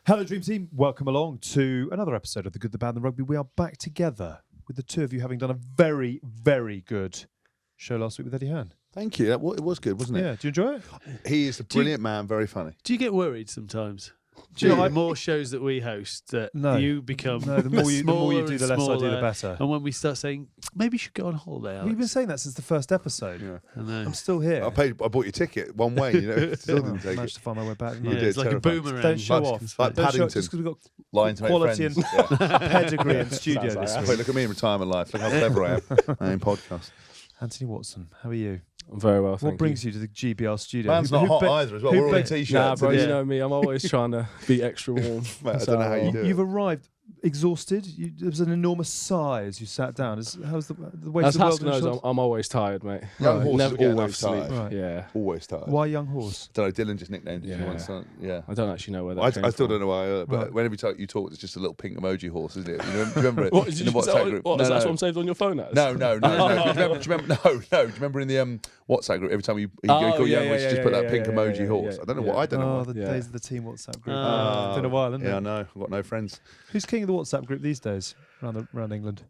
Hello, Dream Team. Welcome along to another episode of The Good, the Bad, and the Rugby. We are back together with the two of you having done a very, very good show last week with Eddie Hearn. Thank you. It was good, wasn't it? Yeah. Do you enjoy it? He is a brilliant man, very funny. Do you get worried sometimes? Do you know, the more shows that we host, that you become the more you do, the less I do, the smaller. better. And when we start saying, maybe you should go on holiday, Alex. We've been saying that since the first episode. Yeah. I know. I'm still here. I bought your ticket one way, you know. Still didn't take Managed it. to find my way back. Yeah, You did, it's like terrifying. a boomerang. Don't show Like- off. like Don't show off Paddington. just because we've got Lying to make quality friends. and pedigree in studio Sounds like this that. week. Wait, look at me in retirement life. Look how clever I am. I am podcast. Anthony Watson, how are you? I'm very well, thank What brings you to the GBR studio? Man's not hot either as well. who We're all in bet- t-shirts. Nah, bro, and you yeah. know me. I'm always trying to be extra warm. Mate, I don't know how you do it. You've arrived exhausted. There was an enormous sigh as you sat down. How's the weight As of the Hask world? knows, I'm always tired, mate. Young Right. horses Never get enough always sleep. tired. Right. Yeah, Always tired. Why young horse? Don't know, Dylan just nicknamed it. Yeah. Yeah. I don't actually know where that I came still from. don't know why, but Right. whenever you talk, it's just a little pink emoji horse, isn't it? You remember it? What, in did the you, WhatsApp group. what, No, is that no. what I'm saved on your phone as? No. Do you remember in the WhatsApp group every time you Oh, got yeah, young, yeah, you just yeah, put that yeah, pink yeah, emoji yeah, horse. yeah, I don't know yeah. what. I don't know. Oh, why. the Yeah. days of the team WhatsApp group. Ah. It's been a while, hasn't Yeah, I it? know. I've got no friends. Who's king of the WhatsApp group these days around England?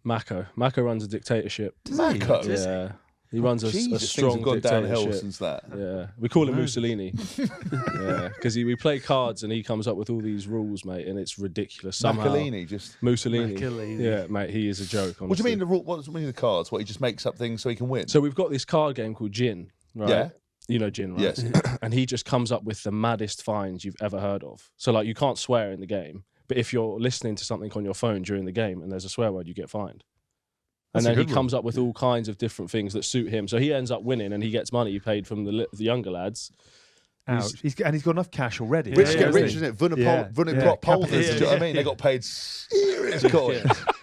Mako. Mako runs a dictatorship. Mako? Yeah, he runs a Jesus, strong things have gone downhill dictatorship. since that. Yeah, we call him Mussolini. Yeah, because we play cards and he comes up with all these rules, mate, and it's ridiculous. Somehow Macalini just. Mussolini. Macalini. Yeah, mate, he is a joke. Honestly. What do you mean the rule? What does it mean the cards? What, he just makes up things so he can win? So we've got this card game called Gin, right? Yeah. You know Gin, right? Yes. And he just comes up with the maddest fines you've ever heard of. So like you can't swear in the game, but if you're listening to something on your phone during the game and there's a swear word, you get fined. That's And a then he good comes up with all kinds of different things that suit him. So he ends up winning and he gets money paid from the younger lads. Ouch. He's got enough cash already. Rich Yeah, get rich, isn't it? Vunapol Polders, do you know what I mean? They got paid serious coins.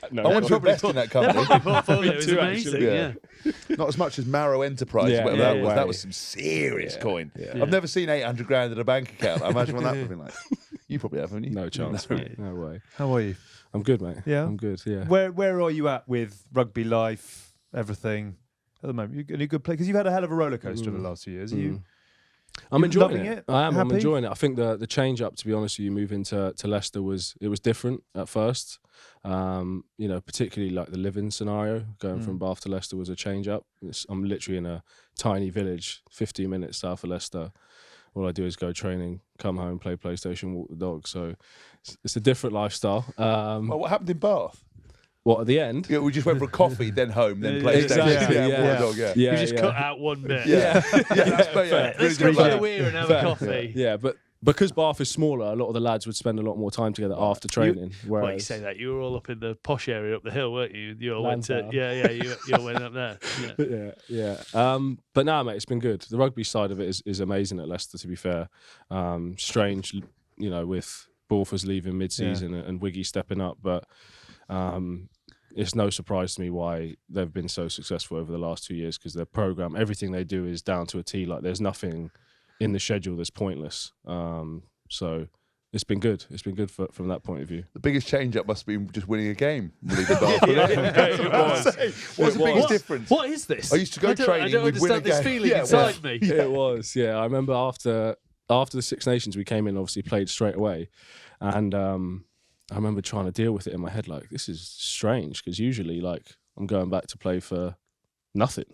No, I want to invest in that company. Portfolio is Two, amazing, actually. yeah. Not as much as Marrow Enterprise, Yeah, whatever yeah, that was. yeah. That was some serious coin. Yeah. I've never seen 800 grand in a bank account. I imagine what that would have been like. You probably have, haven't you? No chance, No. mate. No way. How are you? I'm good, mate. Yeah? I'm good, yeah. Where are you at with rugby life, everything at the moment? You in a good place? Because you've had a hell of a roller coaster over the last few years. Are you? I'm You enjoying loving it. it? I am. I'm Happy? enjoying it. I think the change up, to be honest with you, moving to Leicester was different at first. You know, particularly like the living scenario, going from Bath to Leicester was a change up. I'm literally in a tiny village, 15 minutes south of Leicester. All I do is go training, come home, play PlayStation, walk the dog. So it's a different lifestyle. Well, what happened in Bath? What, at the end? Yeah, we just went for a coffee, then home, then PlayStation. Exactly, Yeah, yeah. walk the dog, yeah. Yeah, You just yeah. cut out one bit. Yeah, that's fair. Yeah. Let's Really go good to the luck. weir and have Fair. a coffee. Yeah, but because Bath is smaller, a lot of the lads would spend a lot more time together after training. Well, you Whereas, say that. You were all up in the posh area up the hill, weren't you? You all went to, Lansdowne. you all went up there. Yeah. But now, mate, it's been good. The rugby side of it is amazing at Leicester, to be fair. Strange, you know, with Borthers leaving mid-season and Wiggy stepping up, but it's no surprise to me why they've been so successful over the last 2 years, because their programme, everything they do is down to a T. Like, there's nothing in the schedule that's pointless. So it's been good. It's been good from that point of view. The biggest change up must have been just winning a game. What's the biggest difference? What is this? I used to go training, I don't we'd win a understand this game. feeling Yeah, inside me. It was, yeah. I remember after the Six Nations, we came in, obviously played straight away, and I remember trying to deal with it in my head, like, this is strange, because usually, like, I'm going back to play for nothing.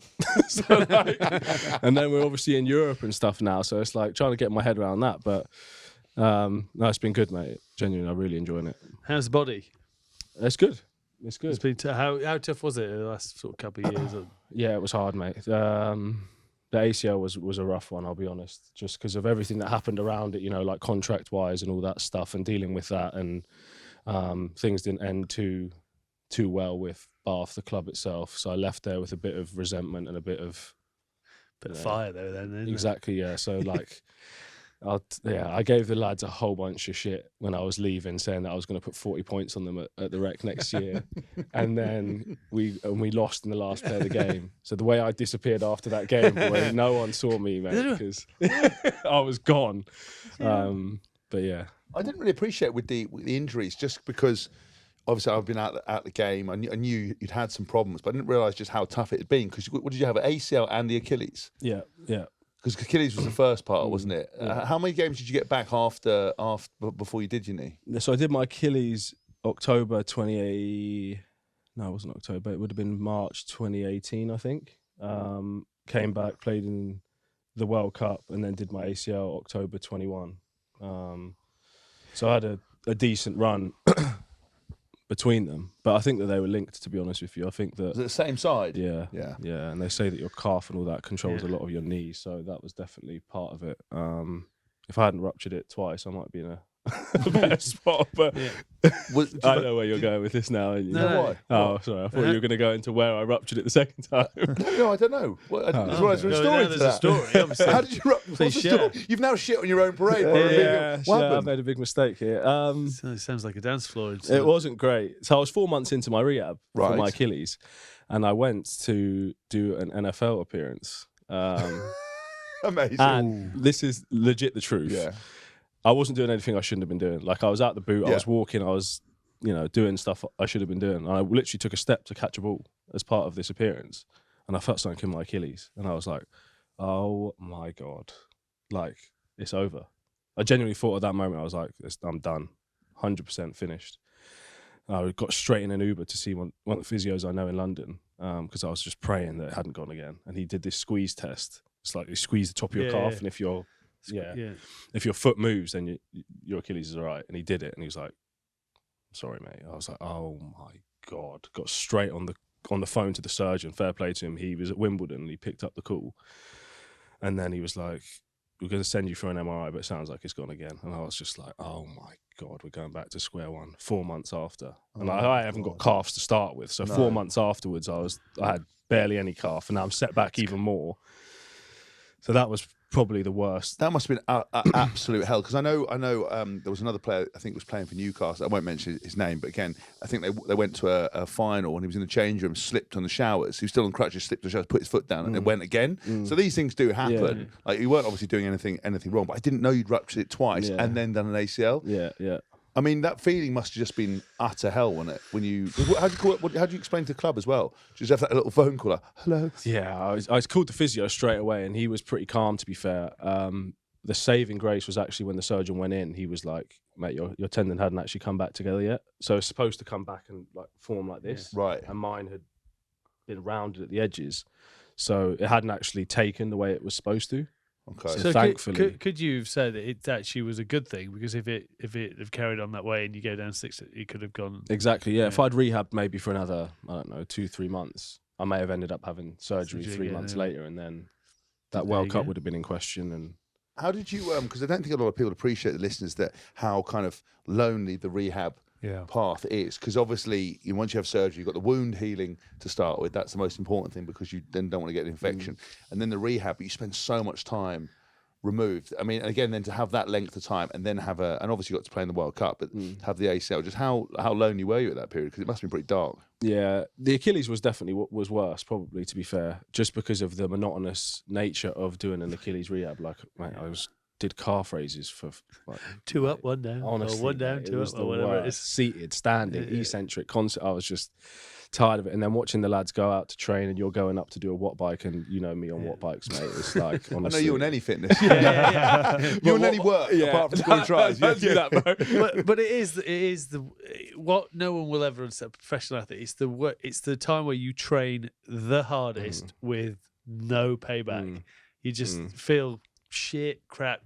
So, like, and then we're obviously in Europe and stuff now, so it's like trying to get my head around that. But no, it's been good, mate. Genuinely, I'm really enjoying it. How's the body? It's good. It's good. It's been how tough was it in the last sort of couple of years? Yeah, it was hard, mate. The ACL was a rough one, I'll be honest, just because of everything that happened around it, you know, like contract-wise and all that stuff, and dealing with that, and things didn't end too well with Bath, the club itself. So I left there with a bit of resentment and a bit of Fire there, then. Isn't exactly, yeah. So like, I gave the lads a whole bunch of shit when I was leaving, saying that I was going to put 40 points on them at the rec next year, and then we lost in the last play of the game. So the way I disappeared after that game, boy, no one saw me, mate, because I was gone. But yeah, I didn't really appreciate with the injuries, just because obviously I've been out the game. I knew you'd had some problems, but I didn't realise just how tough it had been. Because what did you have, an ACL and the Achilles? yeah. Because Achilles was the first part, wasn't it? Yeah. How many games did you get back before you did your knee? So I did my Achilles October 20. No, it wasn't October. It would have been March 2018, I think. Came back, played in the World Cup, and then did my ACL October 21. So I had a decent run between them, but I think that they were linked, to be honest with you. I think that... Was it the same side? Yeah. Yeah. Yeah, and they say that your calf and all that controls a lot of your knee, so that was definitely part of it. If I hadn't ruptured it twice, I might be in a better spot, but I know where you're going with this now. And Why? Oh, sorry, I thought you were going to go into where I ruptured it the second time. No, I don't know. There's a story to that. Story, obviously. How did you rupture? What's the story? You've now shit on your own parade. What I've happened? made a big mistake here. It sounds like a dance floor. It wasn't great. So I was 4 months into my rehab for Right. my Achilles, and I went to do an NFL appearance. Amazing. And this is legit the truth. Yeah. I wasn't doing anything I shouldn't have been doing. Like, I was out the boot, I Yeah. was walking, I was, doing stuff I should have been doing. And I literally took a step to catch a ball as part of this appearance. And I felt something in my Achilles. And I was like, oh my God. Like, it's over. I genuinely thought at that moment, I was like, I'm done. 100% finished. I got straight in an Uber to see one of the physios I know in London, because I was just praying that it hadn't gone again. And he did this squeeze test. It's like you squeeze the top of your calf, and if your foot moves, then your Achilles is all right. And he did it, and he was like, "Sorry, mate." I was like, "Oh my God!" Got straight on the phone to the surgeon. Fair play to him. He was at Wimbledon, and he picked up the call. And then he was like, "We're going to send you for an MRI, but it sounds like it's gone again." And I was just like, "Oh my God, we're going back to square one." 4 months after, and I haven't got calves to start with, so 4 months afterwards, I had barely any calf, and now I'm set back even more. So that was probably the worst. That must have been absolute hell. Because I know there was another player, I think was playing for Newcastle. I won't mention his name, but again, I think they went to a final and he was in the change room, slipped on the showers. He was still on crutches, slipped on the showers, put his foot down, and it went again. So these things do happen. Yeah. Like, you weren't obviously doing anything wrong, but I didn't know you'd ruptured it twice and then done an ACL. Yeah. I mean, that feeling must have just been utter hell, wasn't it? When you, how do you call it? How do you explain to the club as well? Just have that little phone call, like, hello. Yeah, I was called the physio straight away, and he was pretty calm, to be fair. The saving grace was actually when the surgeon went in. He was like, "Mate, your tendon hadn't actually come back together yet, so it's supposed to come back and like form like this." Right. And mine had been rounded at the edges, so it hadn't actually taken the way it was supposed to. Okay. So thankfully, could you have said that it actually was a good thing, because if it had carried on that way and you go down 6, it could have gone exactly. Yeah. If I'd rehabbed maybe for another, I don't know, 2-3 months, I may have ended up having surgery 3 months later, and then that World Cup would have been in question. And how did you? Because I don't think a lot of people appreciate, the listeners, that how kind of lonely the rehab path is. Because obviously, once you have surgery, you've got the wound healing to start with. That's the most important thing, because you then don't want to get an infection. And then the rehab, you spend so much time removed. I mean, again, then to have that length of time, and then and obviously you got to play in the World Cup, but have the ACL. Just how lonely were you at that period? Because it must have been pretty dark. yeah, the Achilles was definitely what was worse, probably, to be fair, just because of the monotonous nature of doing an Achilles rehab. Like, mate, did calf raises for like 2 up, 1 down, honestly, or 1 down, mate, 2 up, or whatever it is. Seated, standing, eccentric, constant. I was just tired of it. And then watching the lads go out to train, and you're going up to do a watt bike, and you know me on watt bikes, mate. It's like, honestly, I know you on any fitness. Yeah. You on any work apart from scoring tries. Don't do that, bro. but it is the what no one will ever understand. Professional athlete, it's the time where you train the hardest with no payback. You just feel shit, crap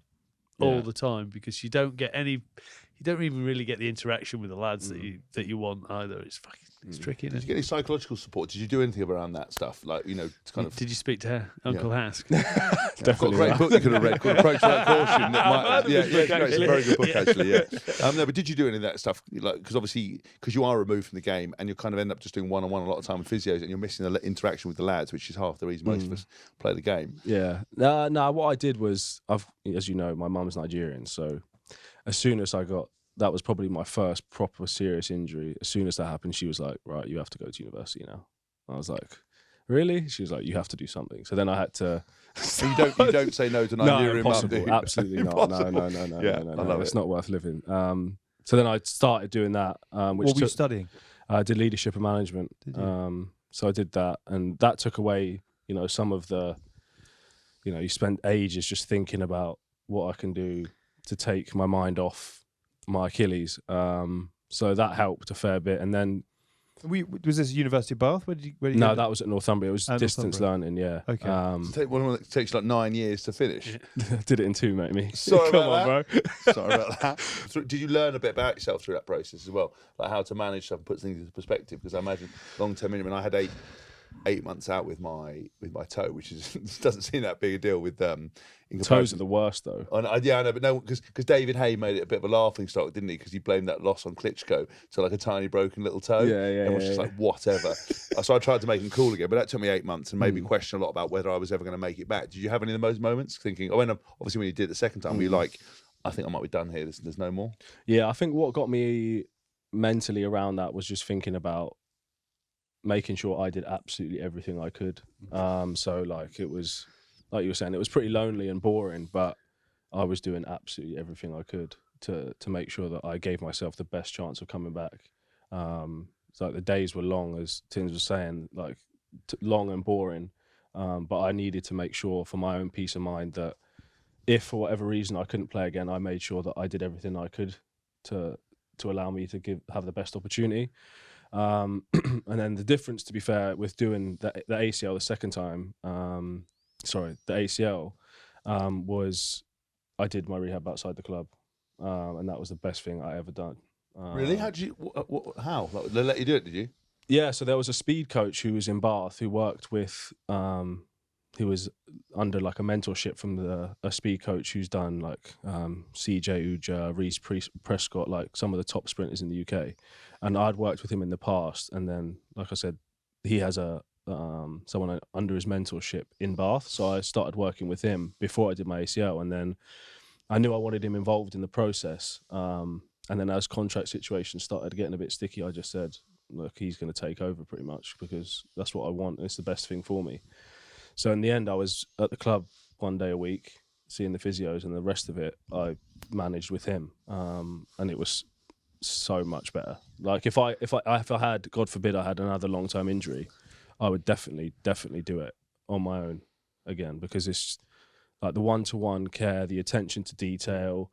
all the time, because you don't even really get the interaction with the lads that you want either. It's fucking tricky. Did you get any psychological support? Did you do anything around that stuff? Like, to kind of. Did you speak to Uncle Hask? I've got a great book you could have read called Approach Without Caution. It's a very good book, actually. Yeah. No, but did you do any of that stuff? Like, because obviously, because you are removed from the game, and you kind of end up just doing one-on-one a lot of time with physios, and you're missing the interaction with the lads, which is half the reason most of us play the game. Yeah. No. What I did was, as you know, my mum's Nigerian, so as soon as that was probably my first proper serious injury. As soon as that happened, she was like, "Right, you have to go to university now." I was like, "Really?" She was like, "You have to do something." So then I had to. So you don't say no to Nigerian No, mum, impossible. do you? Absolutely not. No. Yeah, I love It's it. not worth living. So then I started doing that. Which What were you studying? I did leadership and management. Did you? So I did that, and that took away, some of the, you spend ages just thinking about what I can do to take my mind off my Achilles. So that helped a fair bit. And then was this University of Bath? Where did you no, go? that was at Northumbria. It was distance learning, yeah. Okay. It takes like 9 years to finish. Did it in 2, mate. Me. Sorry Come about on, that. bro. Sorry about that. Did you learn a bit about yourself through that process as well? Like how to manage stuff and put things into perspective? Because I imagine long-term injury, I had 8 months out with my toe, which doesn't seem that big a deal with Toes are the worst though. I know, but no, because David Hay made it a bit of a laughing stock, didn't he? Because he blamed that loss on Klitschko, so like a tiny broken little toe. Yeah. And was just like whatever. So I tried to make him cool again, but that took me 8 months and made me question a lot about whether I was ever going to make it back. Did you have any of those moments thinking? Obviously when you did it the second time, were you like, I think I might be done here. There's no more. Yeah, I think what got me mentally around that was just thinking about making sure I did absolutely everything I could. So like it was, like you were saying, it was pretty lonely and boring, but I was doing absolutely everything I could to make sure that I gave myself the best chance of coming back. So like the days were long, as Tinds was saying, like long and boring. But I needed to make sure for my own peace of mind that if for whatever reason I couldn't play again, I made sure that I did everything I could to allow me to have the best opportunity. And then the difference, to be fair, with doing the ACL the second time, the ACL, was I did my rehab outside the club, and that was the best thing I ever done. Really? How did you? How? Like, they let you do it? Did you? Yeah. So there was a speed coach who was in Bath who worked with, who was under like a mentorship from a speed coach who's done like CJ Uja, Reece Prescott, like some of the top sprinters in the UK. And I'd worked with him in the past, and then, like I said, he has someone under his mentorship in Bath. So I started working with him before I did my ACL, and then I knew I wanted him involved in the process. And then as contract situations started getting a bit sticky, I just said, look, he's going to take over pretty much because that's what I want. And it's the best thing for me. So in the end, I was at the club 1 day a week, seeing the physios, and the rest of it I managed with him. And it was so much better. Like if I had, God forbid, I had another long-term injury, I would definitely do it on my own again, because it's like the one-to-one care, the attention to detail,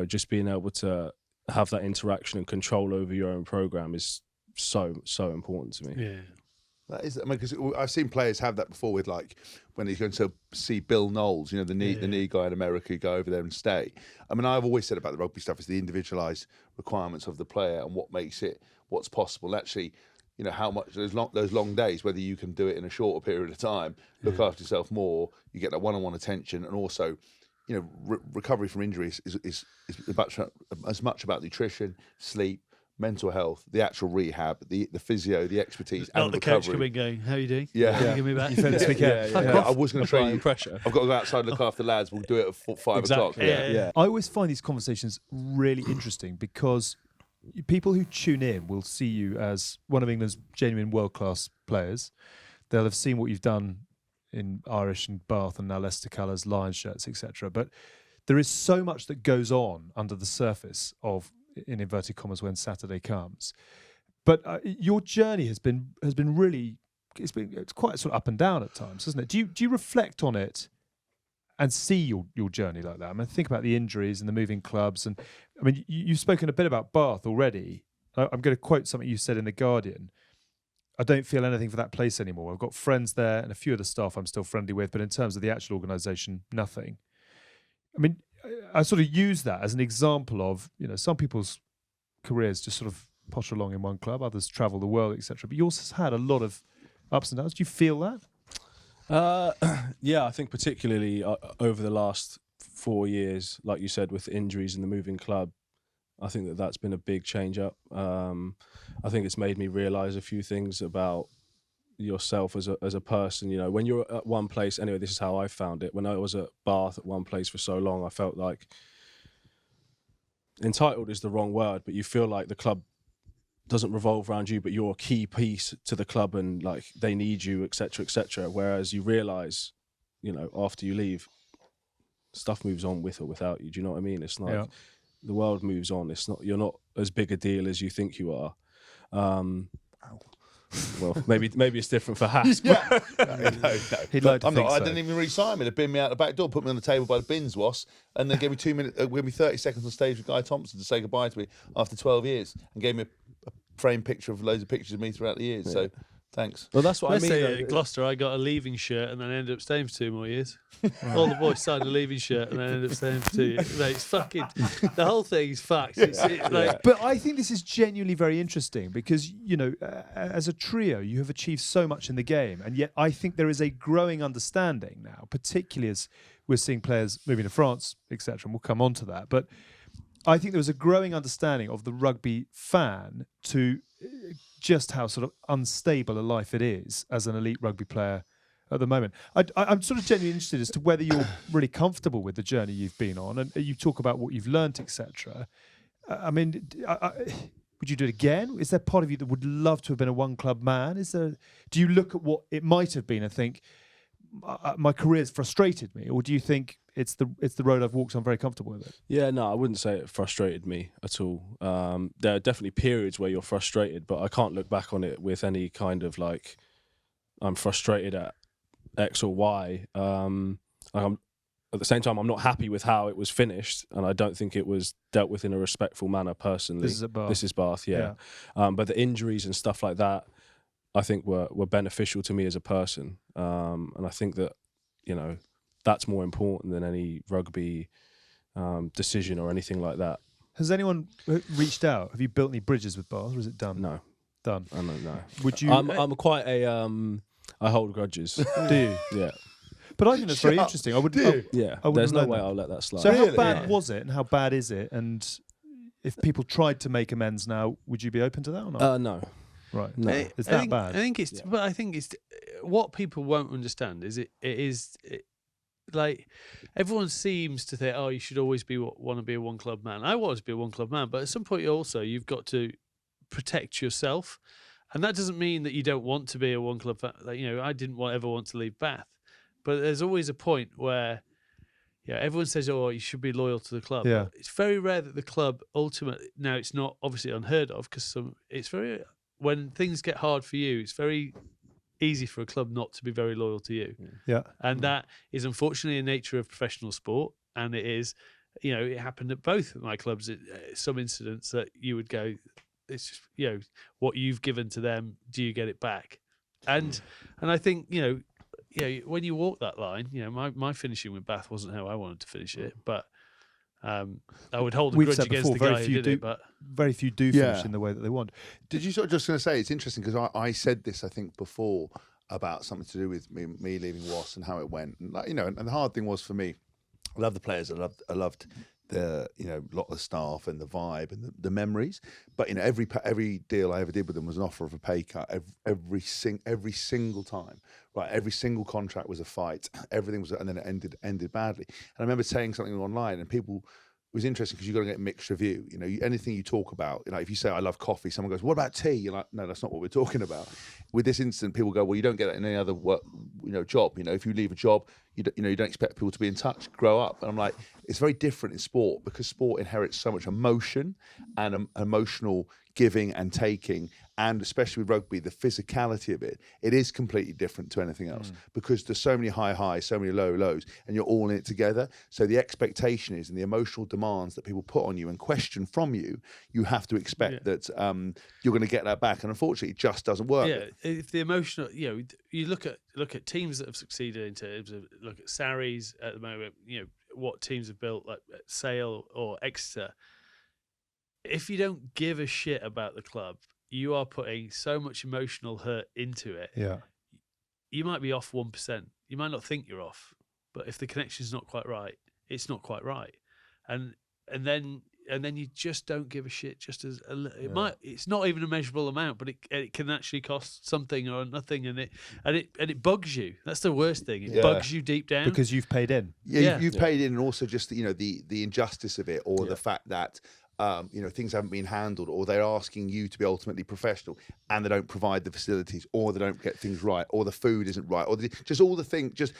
just being able to have that interaction and control over your own program is so important to me. Yeah. That is, because I've seen players have that before with like when he's going to see Bill Knowles, the knee guy in America, who go over there and stay. I mean, I've always said about the rugby stuff is the individualised requirements of the player and what makes it what's possible. Actually, how much those long days, whether you can do it in a shorter period of time, look after yourself more, you get that one-on-one attention, and also, recovery from injuries is as much about nutrition, sleep, mental health, the actual rehab, the physio, the exterprise, Not and the recovery. coach coming going, how are you doing? Yeah. Give me back. You finished this weekend. Yeah, I was going to train you. Pressure. I've got to go outside and look after the lads. We'll do it at 5 o'clock. Yeah. I always find these conversations really interesting because people who tune in will see you as one of England's genuine world-class players. They'll have seen what you've done in Irish and Bath and now Leicester colours, Lions shirts, etc. But there is so much that goes on under the surface of, in inverted commas, when Saturday comes. But your journey has been really, it's quite sort of up and down at times, isn't it? Do you reflect on it and see your journey like that? I mean, think about the injuries and the moving clubs, and I mean, you've spoken a bit about Bath already. I'm going to quote something you said in The Guardian. I don't feel anything for that place anymore. I've got friends there and a few of the staff I'm still friendly with, but in terms of the actual organisation, nothing. I mean, I sort of use that as an example of, some people's careers just sort of potter along in one club, others travel the world, etc. But yours has had a lot of ups and downs. Do you feel that? Yeah, I think particularly over the last 4 years, like you said, with injuries and the moving club, I think that's been a big change up. I think it's made me realise a few things about yourself as a person. When you're at one place, anyway, this is how I found it. When I was at Bath at one place for so long, I felt like entitled is the wrong word, but you feel like the club doesn't revolve around you, but you're a key piece to the club and like they need you, etc., etc. Whereas you realise, after you leave, stuff moves on with or without you. Do you know what I mean? It's like the world moves on. You're not as big a deal as you think you are. Well, maybe it's different for Hask. No. He'd like to think I so. didn't even re-sign me. They binned me out the back door, put me on the table by the bins wash, and then gave me 2 minutes, gave me 30 seconds on stage with Guy Thompson to say goodbye to me after 12 years, and gave me a framed picture of loads of pictures of me throughout the years. So, thanks. Well, that's what Let's I mean. say at Gloucester, I got a leaving shirt and then ended up staying for 2 more years. All the boys signed a leaving shirt and then ended up staying for 2 years. Like, it's fucking, the whole thing is fucked. But I think this is genuinely very interesting because, you know, as a trio, you have achieved so much in the game. And yet I think there is a growing understanding now, particularly as we're seeing players moving to France, etc. And we'll come on to that. But I think there was a growing understanding of the rugby fan to just how sort of unstable a life it is as an elite rugby player at the moment. I'm sort of genuinely interested as to whether you're really comfortable with the journey you've been on, and you talk about what you've learnt, etc. I mean, would you do it again? Is there part of you that would love to have been a one-club man? Do you look at what it might have been and think, my career's frustrated me, or do you think it's the road I've walked, so I'm very comfortable with it? Yeah, no, I wouldn't say it frustrated me at all. There are definitely periods where you're frustrated, but I can't look back on it with any kind of like, I'm frustrated at X or Y. At the same time, I'm not happy with how it was finished, and I don't think it was dealt with in a respectful manner personally. This is at Bath. This is Bath, yeah. But the injuries and stuff like that, I think were beneficial to me as a person. And I think that, you know, that's more important than any rugby decision or anything like that. Has anyone reached out? Have you built any bridges with Bath, or is it done? No. Done. I don't know. Would you? I'm quite a I hold grudges. Do you? Yeah. But I think that's very interesting. I would. Yeah. I wouldn't There's no have known way that. I'll let that slide. So Really? how bad was it, and how bad is it? And if people tried to make amends now, would you be open to that or not? No. Right. No. It's that bad. I think it's, but I think it's what people won't understand is like everyone seems to think, oh, you should always want to be a one club man. I want to be a one club man, but at some point you've got to protect yourself, and that doesn't mean that you don't want to be a one club. Like, you know, I didn't ever want to leave Bath, but there's always a point where, yeah, everyone says, oh, you should be loyal to the club. Yeah. But it's very rare that the club ultimately. Now, it's not obviously unheard of because it's very. When things get hard for you, it's very easy for a club not to be very loyal to you. Yeah. And that is unfortunately a nature of professional sport. And it is, you know, it happened at both of my clubs. Some incidents that you would go, it's just, you know, what you've given to them, do you get it back? And I think, you know, when you walk that line, you know, my finishing with Bath wasn't how I wanted to finish it, but I would hold a We've grudge said against before, the guy very who few did it, but very few do finish in the way that they want. Did you sort of just going to say, it's interesting because I said this, I think, before about something to do with me leaving WAS and how it went. And, like, you know, and the hard thing was for me, I loved the players, I loved the, you know, lot of the staff and the vibe and the memories. But, you know, every deal I ever did with them was an offer of a pay cut every single time. Right, every single contract was a fight. Everything was, and then it ended badly. And I remember saying something online, and people. It was interesting because you've got to get a mixed review. You know, anything you talk about, you know, if you say I love coffee, someone goes, "What about tea?" You're like, "No, that's not what we're talking about." With this incident, people go, "Well, you don't get that in any other work, you know, job. You know, if you leave a job, you don't expect people to be in touch, grow up." And I'm like, it's very different in sport because sport inherits so much emotion and emotional giving and taking, and especially with rugby, the physicality of it is completely different to anything else because there's so many high highs, so many low lows, and you're all in it together. So the expectation is, and the emotional demands that people put on you and question from you, you have to expect that you're going to get that back, and unfortunately, it just doesn't work. Yeah, if the emotional, you know, you look at teams that have succeeded in terms of look at Sarries at the moment, you know, what teams have built like Sale or Exeter. If you don't give a shit about the club, you are putting so much emotional hurt into it. Yeah. You might be off 1%. You might not think you're off, but if the connection's not quite right, it's not quite right. And then you just don't give a shit. Just as it's not even a measurable amount, but it can actually cost something or nothing, and it bugs you. That's the worst thing. It bugs you deep down because you've paid in. You've paid in, and also just the injustice of it, or the fact that. You know, things haven't been handled, or they're asking you to be ultimately professional, and they don't provide the facilities, or they don't get things right, or the food isn't right, or just all the things. Just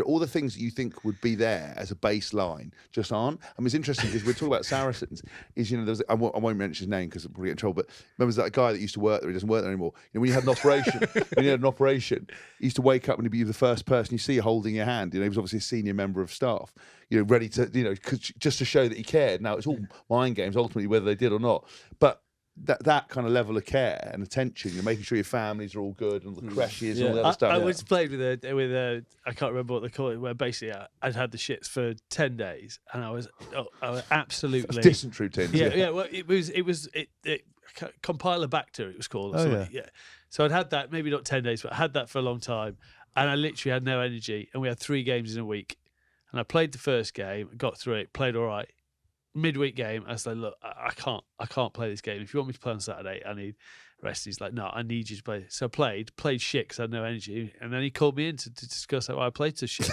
all the things that you think would be there as a baseline just aren't. I mean, it's interesting because we're talking about Saracens. There's I won't mention his name because I'll probably get in trouble. But remember that guy that used to work there? He doesn't work there anymore. When you had an operation, he used to wake up and he'd be the first person you see holding your hand. He was obviously a senior member of staff. Ready to just to show that he cared. Now it's all mind games ultimately, whether they did or not. But that kind of level of care and attention, making sure your families are all good and the creches and all that other stuff. I once played with a I can't remember what they call it, where basically I'd had the shits for 10 days and I was absolutely dysentery tins. Yeah. Well, it was Compilobacter it was called. So I'd had that, maybe not 10 days, but I had that for a long time, and I literally had no energy. And we had 3 games in a week, and I played the first game, got through it, played all right. Midweek game, I was like, look, I can't play this game. If you want me to play on Saturday, I need rest. He's like, no, I need you to play. So I played shit because I had no energy. And then he called me in to discuss how I played so shit.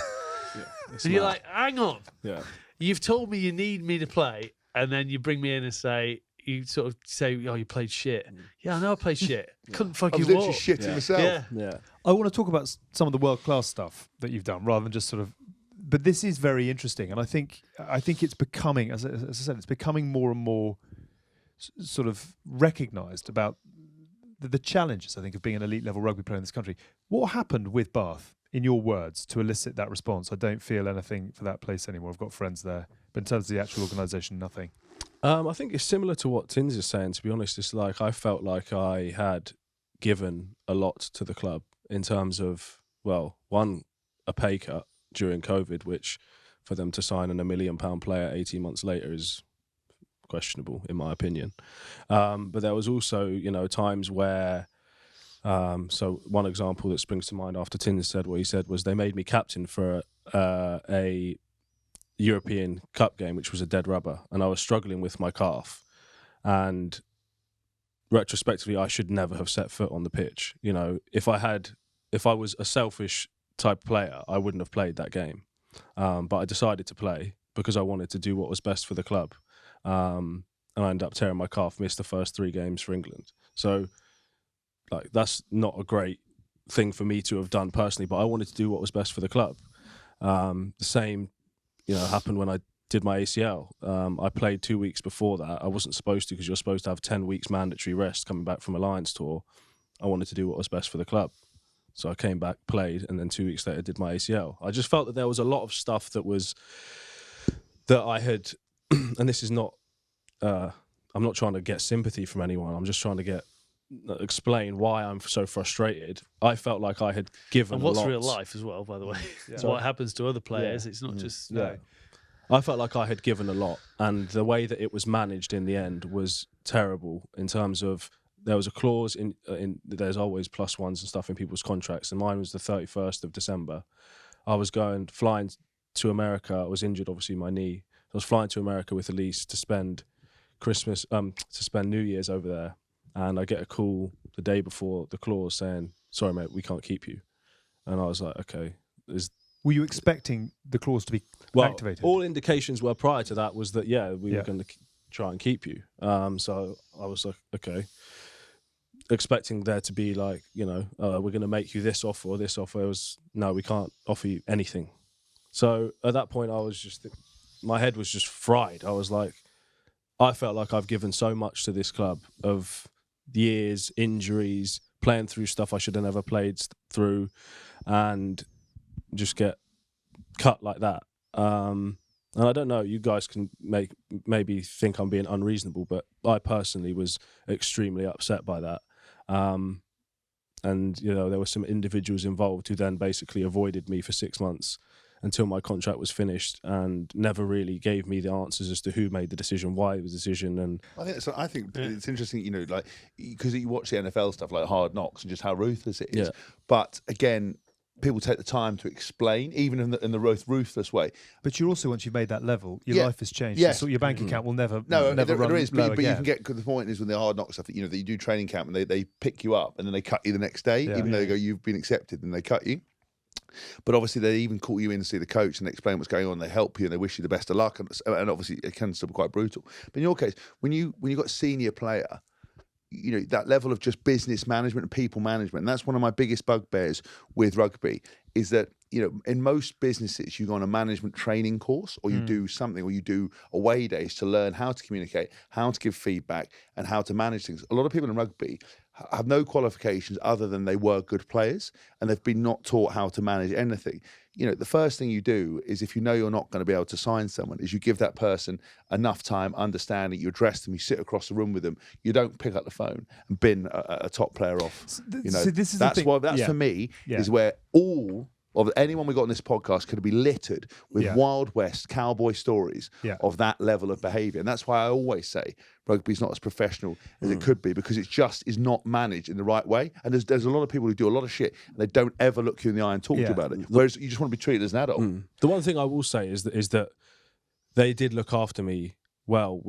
And you're like, hang on. Yeah. You've told me you need me to play, and then you bring me in and say, you played shit. Yeah, I know I played shit. Couldn't fucking I was literally walk. shitting myself. Yeah. I want to talk about some of the world-class stuff that you've done rather than just sort of... But this is very interesting, and I think it's becoming, as I said, it's becoming more and more sort of recognised about the challenges, I think, of being an elite level rugby player in this country. What happened with Bath, in your words, to elicit that response? I don't feel anything for that place anymore. I've got friends there, but in terms of the actual organisation, nothing. I think it's similar to what Tinds is saying, to be honest. It's like I felt like I had given a lot to the club in terms of, well, one, a pay cut during COVID, which for them to sign an £1 million player 18 months later is questionable, in my opinion. But there was also, times where, so one example that springs to mind after Tinds said what he said was they made me captain for a European Cup game, which was a dead rubber, and I was struggling with my calf. And retrospectively, I should never have set foot on the pitch. If I was a selfish type player, I wouldn't have played that game. But I decided to play because I wanted to do what was best for the club. And I ended up tearing my calf, missed the first 3 games for England. So, that's not a great thing for me to have done personally, but I wanted to do what was best for the club. The same, happened when I did my ACL. I played 2 weeks before that. I wasn't supposed to because you're supposed to have 10 weeks mandatory rest coming back from a Lions tour. I wanted to do what was best for the club. So I came back, played, and then 2 weeks later did my ACL. I just felt that there was a lot of stuff that I had, and this is not, I'm not trying to get sympathy from anyone. I'm just trying to explain why I'm so frustrated. I felt like I had given a lot. And what's real life as well, by the way. It's what happens to other players. It's not just... No. I felt like I had given a lot, and the way that it was managed in the end was terrible in terms of there was a clause in there's always +1s and stuff in people's contracts, and mine was the 31st of December. I was flying to America. I was injured, obviously, my knee. I was flying to America with Elise to spend Christmas, to spend New Year's over there, and I get a call the day before the clause saying, "Sorry, mate, we can't keep you." And I was like, "Okay." Were you expecting the clause to be activated? All indications were prior to that was that we were going to try and keep you. So I was like, okay. Expecting there to be like, we're going to make you this offer or this offer. It was, no, we can't offer you anything. So at that point, I was my head was just fried. I was like, I felt like I've given so much to this club of years, injuries, playing through stuff I should have never played through, and just get cut like that. And I don't know, you guys can maybe think I'm being unreasonable, but I personally was extremely upset by that. And there were some individuals involved who then basically avoided me for 6 months until my contract was finished, and never really gave me the answers as to who made the decision, why it was a decision. And I think it's interesting, because you watch the NFL stuff like Hard Knocks and just how ruthless it is. Yeah. But again, people take the time to explain, even in the ruthless way. But you're also, once you've made that level, your life has changed. Yeah. So your bank account will never run there is, but you can get, the point is with the Hard Knock stuff, that you do training camp and they pick you up and then they cut you the next day, even though they go, you've been accepted, and they cut you. But obviously they even call you in to see the coach and they explain what's going on. They help you and they wish you the best of luck. And obviously it can still be quite brutal. But in your case, when you got a senior player, that level of just business management and people management. And that's one of my biggest bugbears with rugby is that, in most businesses, you go on a management training course or you do something, or you do away days to learn how to communicate, how to give feedback and how to manage things. A lot of people in rugby have no qualifications other than they were good players and they've been not taught how to manage anything. The first thing you do is, if you know you're not going to be able to sign someone, is you give that person enough time, understanding, you address them, you sit across the room with them, you don't pick up the phone and bin a top player off. So this is that's for me is where all of anyone we got on this podcast could be littered with Wild West cowboy stories of that level of behaviour. And that's why I always say rugby's not as professional as it could be, because it just is not managed in the right way. And there's a lot of people who do a lot of shit and they don't ever look you in the eye and talk to you about it. Whereas you just want to be treated as an adult. The one thing I will say is that they did look after me well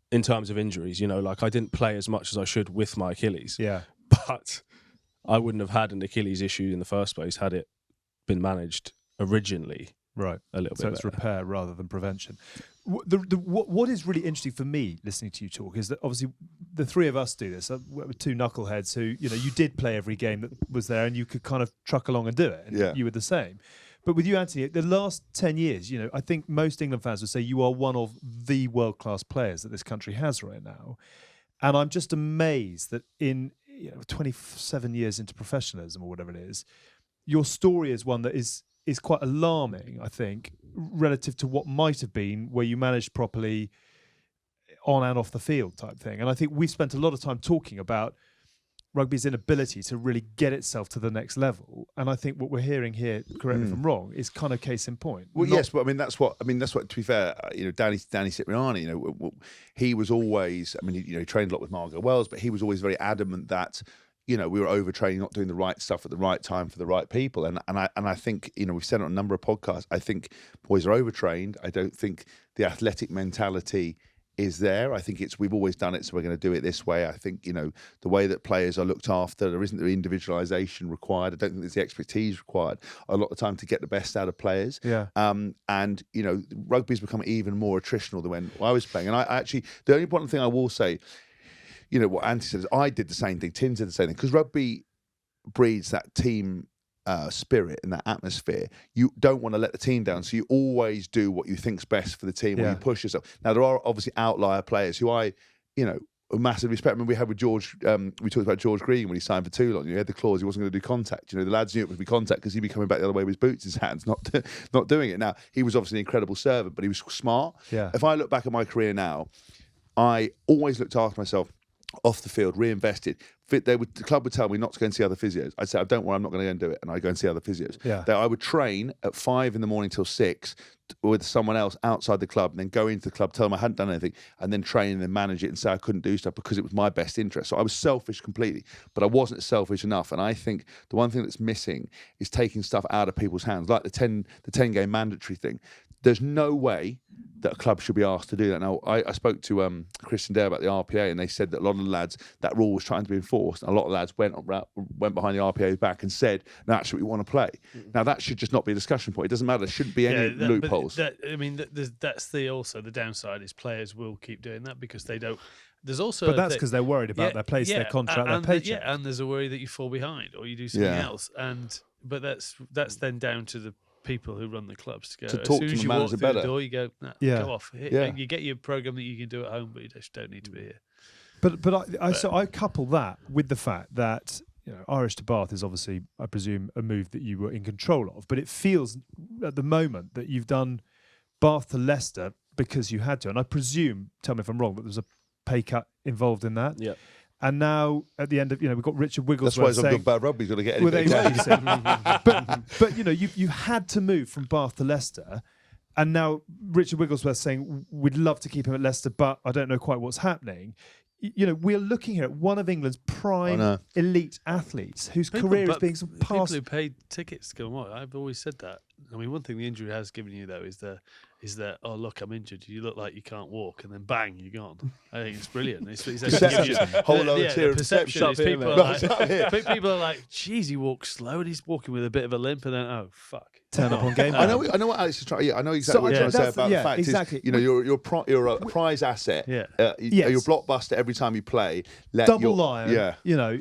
in terms of injuries. Like I didn't play as much as I should with my Achilles. Yeah. But I wouldn't have had an Achilles issue in the first place had it been managed originally, right? A little bit. So it's repair rather than prevention. What is really interesting for me listening to you talk is that obviously the three of us do this. We're two knuckleheads who, you did play every game that was there, and you could kind of truck along and do it. And you were the same. But with you, Anthony, the last 10 years, I think most England fans would say you are one of the world-class players that this country has right now. And I'm just amazed that in 27 years into professionalism or whatever it is, your story is one that is quite alarming, I think, relative to what might have been where you managed properly on and off the field type thing. And I think we've spent a lot of time talking about rugby's inability to really get itself to the next level. And I think what we're hearing here, correct me if I'm wrong, is kind of case in point. Well, yes, but that's what, to be fair, Danny Cipriani, he was always, he trained a lot with Margot Wells, but he was always very adamant that, we were overtraining, not doing the right stuff at the right time for the right people. And I think, we've said on a number of podcasts, I think boys are overtrained. I don't think the athletic mentality is there. I think we've always done it, so we're going to do it this way. I think, the way that players are looked after, there isn't the individualisation required. I don't think there's the expertise required a lot of the time to get the best out of players. Yeah. And, rugby's become even more attritional than when I was playing. And I actually, the only important thing I will say, what Andy said is I did the same thing, Tim did the same thing, because rugby breeds that team spirit and that atmosphere. You don't want to let the team down, so you always do what you think's best for the team, or you push yourself. Now, there are obviously outlier players who I, massive respect. Remember we had with George, we talked about George Green when he signed for Toulon. He had the clause he wasn't going to do contact. The lads knew it would be contact because he'd be coming back the other way with his boots in his hands, not doing it. Now, he was obviously an incredible servant, but he was smart. Yeah. If I look back at my career now, I always looked after myself off the field, reinvested. The club would tell me not to go and see other physios. I'd say, don't worry, I'm not going to go and do it. And I'd go and see other physios. Yeah. I would train at 5 a.m. till 6 with someone else outside the club, and then go into the club, tell them I hadn't done anything, and then train and then manage it and say I couldn't do stuff because it was my best interest. So I was selfish completely, but I wasn't selfish enough. And I think the one thing that's missing is taking stuff out of people's hands, like the 10 game mandatory thing. There's no way that a club should be asked to do that. Now, I spoke to Christian Dare about the RPA, and they said that a lot of the lads, that rule was trying to be enforced, and a lot of lads went behind the RPA's back and said, no, that's what we want to play. Now, that should just not be a discussion point. It doesn't matter. There shouldn't be any loopholes. That's the downside is players will keep doing that because they don't. There's also, but that's because they're worried about their place, their contract, their paycheck. And there's a worry that you fall behind or you do something else. But that's then down to the people who run the clubs to go. To talk as soon to as the you walk manager through better. the door, you go, go off. You get your program that you can do at home, but you just don't need to be here. But I couple that with the fact that Irish to Bath is obviously, I presume, a move that you were in control of. But it feels at the moment that you've done Bath to Leicester because you had to, and I presume, tell me if I'm wrong, but there was a pay cut involved in that. Yeah. And now, at the end of, we've got Richard Wigglesworth. That's why he's on good bad rugby. He's got to get anything. But you had to move from Bath to Leicester, and now Richard Wigglesworth saying we'd love to keep him at Leicester, but I don't know quite what's happening. We're looking here at one of England's prime elite athletes whose career is being passed. People who paid tickets to go and watch. I've always said that. I mean, one thing the injury has given you though is is that, oh, look, I'm injured. You look like you can't walk. And then bang, you're gone. I think it's brilliant. It's Perception. Whole load of theory of perception. perception. Is people are like, geez, he walks slow and he's walking with a bit of a limp. And then, oh, fuck. Turn up on game. I know what Alex is trying. Yeah, I know exactly what you're trying to say about the fact is, you're a prize asset. Yes. You're a blockbuster every time you play. Double lion. Yeah.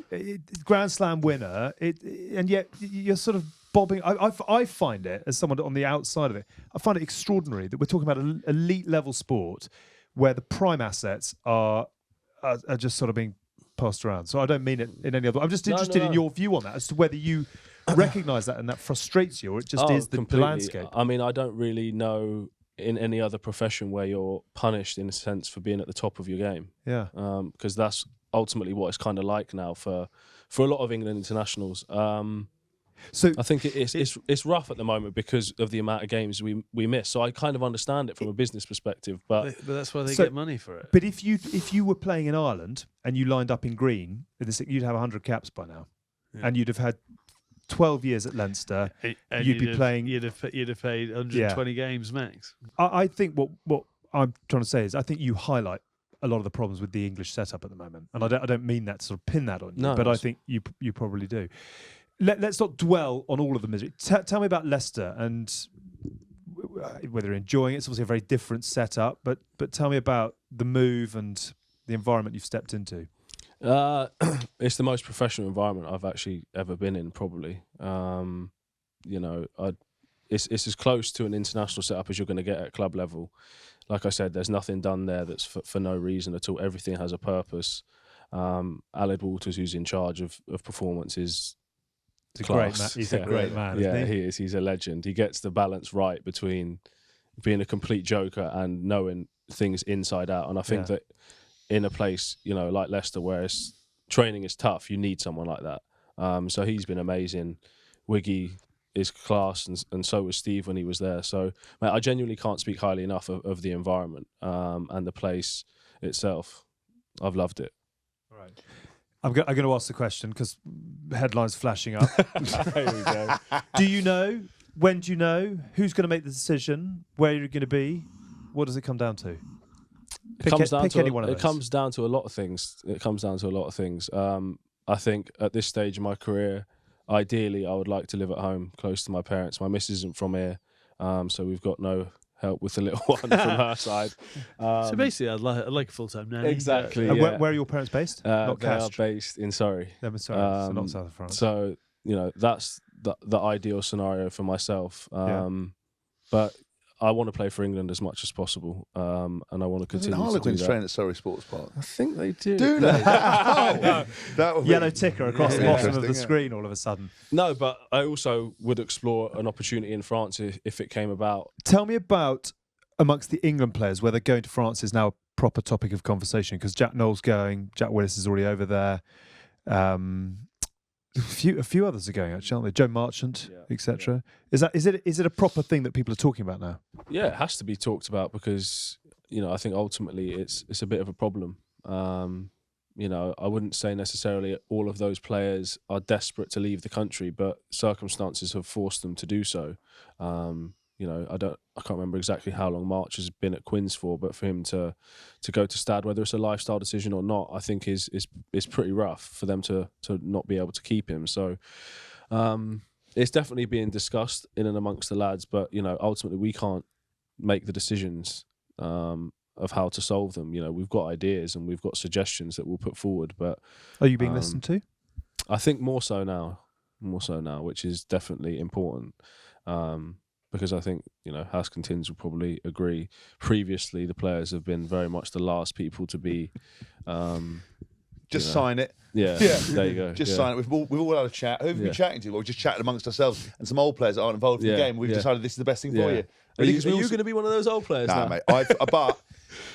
Grand Slam winner. And yet you're sort of bobbing. I find it, as someone on the outside of it, I find it extraordinary that we're talking about an elite level sport where the prime assets are just sort of being passed around. So I don't mean it in any other. I'm just interested in your view on that, as to whether you recognise that and that frustrates you, or it just is the landscape. I mean, I don't really know in any other profession where you're punished in a sense for being at the top of your game. Yeah. Because that's ultimately what it's kind of like now for a lot of England internationals. So I think it's rough at the moment because of the amount of games we miss. So I kind of understand it from a business perspective, but that's why they get money for it. But if you were playing in Ireland and you lined up in green, you'd have 100 caps by now, and you'd have had 12 years at Leinster. And you'd be playing. You'd have paid 120 games max. I think what I'm trying to say is I think you highlight a lot of the problems with the English setup at the moment, and I don't mean that to sort of pin that on you, but I think you probably do. Let's not dwell on all of the misery. Tell me about Leicester and whether you're enjoying it. It's obviously a very different setup, but tell me about the move and the environment you've stepped into. It's the most professional environment I've actually ever been in, probably. It's as close to an international setup as you're going to get at club level. Like I said, there's nothing done there that's for no reason at all. Everything has a purpose. Aled Walters, who's in charge of performance, is class. He's a great man. Isn't he? He is. He's a legend. He gets the balance right between being a complete joker and knowing things inside out. And I think that in a place, like Leicester, where training is tough, you need someone like that. So he's been amazing. Wiggy is class, and so was Steve when he was there. So, mate, I genuinely can't speak highly enough of the environment and the place itself. I've loved it. All right. I'm going to ask the question because headlines flashing up. There we go. Do you know? When do you know? Who's going to make the decision? Where you're going to be? What does it come down to? It comes down to a lot of things. I think at this stage of my career, ideally, I would like to live at home, close to my parents. My missus isn't from here, so we've got no help with the little one from her side. So basically, I'd like a full-time nanny. Exactly. Where are your parents based? They are based in Surrey. They're in Surrey, so not south of France. So that's the ideal scenario for myself. But I want to play for England as much as possible, and I want to continue to do Harlequins that. train at Surrey Sports Park. I think they do. Do they? That would be Yellow ticker across the bottom of the interesting, screen all of a sudden. No, but I also would explore an opportunity in France if it came about. Tell me about amongst the England players whether going to France is now a proper topic of conversation, because Jack Noel's going, Jack Willis is already over there. A few others are going, actually, aren't they? Joe Marchant, etc. Yeah. Is it a proper thing that people are talking about now? Yeah, it has to be talked about because I think ultimately it's a bit of a problem. I wouldn't say necessarily all of those players are desperate to leave the country, but circumstances have forced them to do so. I can't remember exactly how long March has been at Quins for, but for him to go to Stad, whether it's a lifestyle decision or not, I think is pretty rough for them to not be able to keep him. So it's definitely being discussed in and amongst the lads, but ultimately we can't make the decisions of how to solve them. We've got ideas and we've got suggestions that we'll put forward, but are you being listened to? I think more so now, which is definitely important. Because I think, Hask and Tinds will probably agree. Previously, the players have been very much the last people to be... sign it. Yeah, there you go. Sign it. We've all had a chat. Who have you been chatting to? Well, we're just chatting amongst ourselves and some old players that aren't involved in the game. We've decided this is the best thing for you. Are you going to be one of those old players now? Mate. But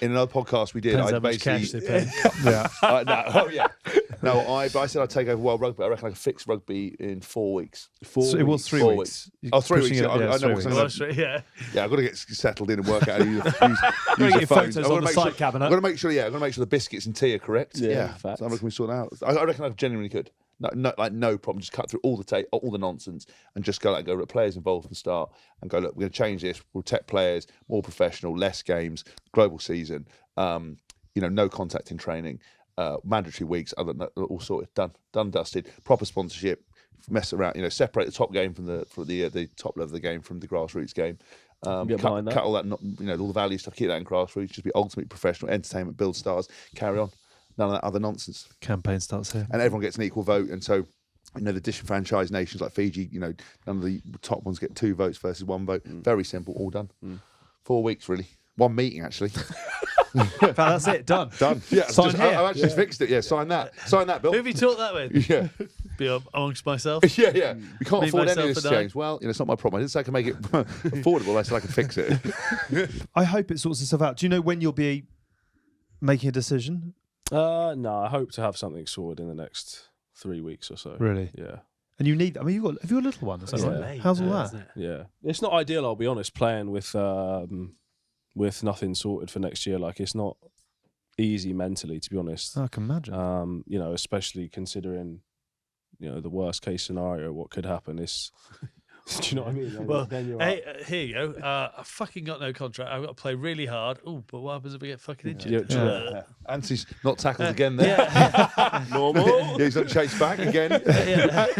in another podcast we did, I basically... I said I'd take over World Rugby. I reckon I could fix rugby in 4 weeks. It was 3 weeks. Oh, 3 weeks. I know. Yeah, I've got to get settled in and work out how to use the phones. On the side cabinet. I've got to make sure. I've got to make sure the biscuits and tea are correct. Yeah. So I reckon we sort it out. I reckon I genuinely could. No problem. Just cut through all the nonsense, and just go look, players involved from the start, and go, look, we're going to change this. We'll protect players, more professional, less games, global season. No contact in training, mandatory weeks, all sorted, done, dusted. Proper sponsorship. Mess around, separate the top game from the top level of the game from the grassroots game. Cut all that, all the value stuff. Keep that in grassroots. Just be ultimately professional entertainment. Build stars. Carry on. None of that other nonsense. Campaign starts here, and everyone gets an equal vote. And so, the disenfranchised nations like Fiji, none of the top ones get 2 votes versus 1 vote. Very simple. All done. 4 weeks really. 1 meeting actually. That's it. Done. Yeah, sign here. I actually fixed it. Yeah, sign that, Bill. Who have you talked that with? Yeah, be amongst myself. yeah. We can't Me, afford any of myself, this, and I. James. Well, it's not my problem. I didn't say I can make it affordable. I said I can fix it. I hope it sorts itself out. Do you know when you'll be making a decision? No, I hope to have something sorted in the next 3 weeks or so. Really? Yeah. And you need. I mean, have you got a little one? Is that right? Late, How's all though, that? isn't it? Yeah, it's not ideal. I'll be honest. Playing with nothing sorted for next year, like it's not easy mentally, to be honest. I can imagine. Especially considering, the worst case scenario, what could happen is. Do you know what I mean? Well, then you're hey, here you go. I fucking got no contract. I've got to play really hard. Oh, but what happens if I get fucking injured? Yeah. Anthony's not tackled again there. Normal. Yeah, he's not chased back again.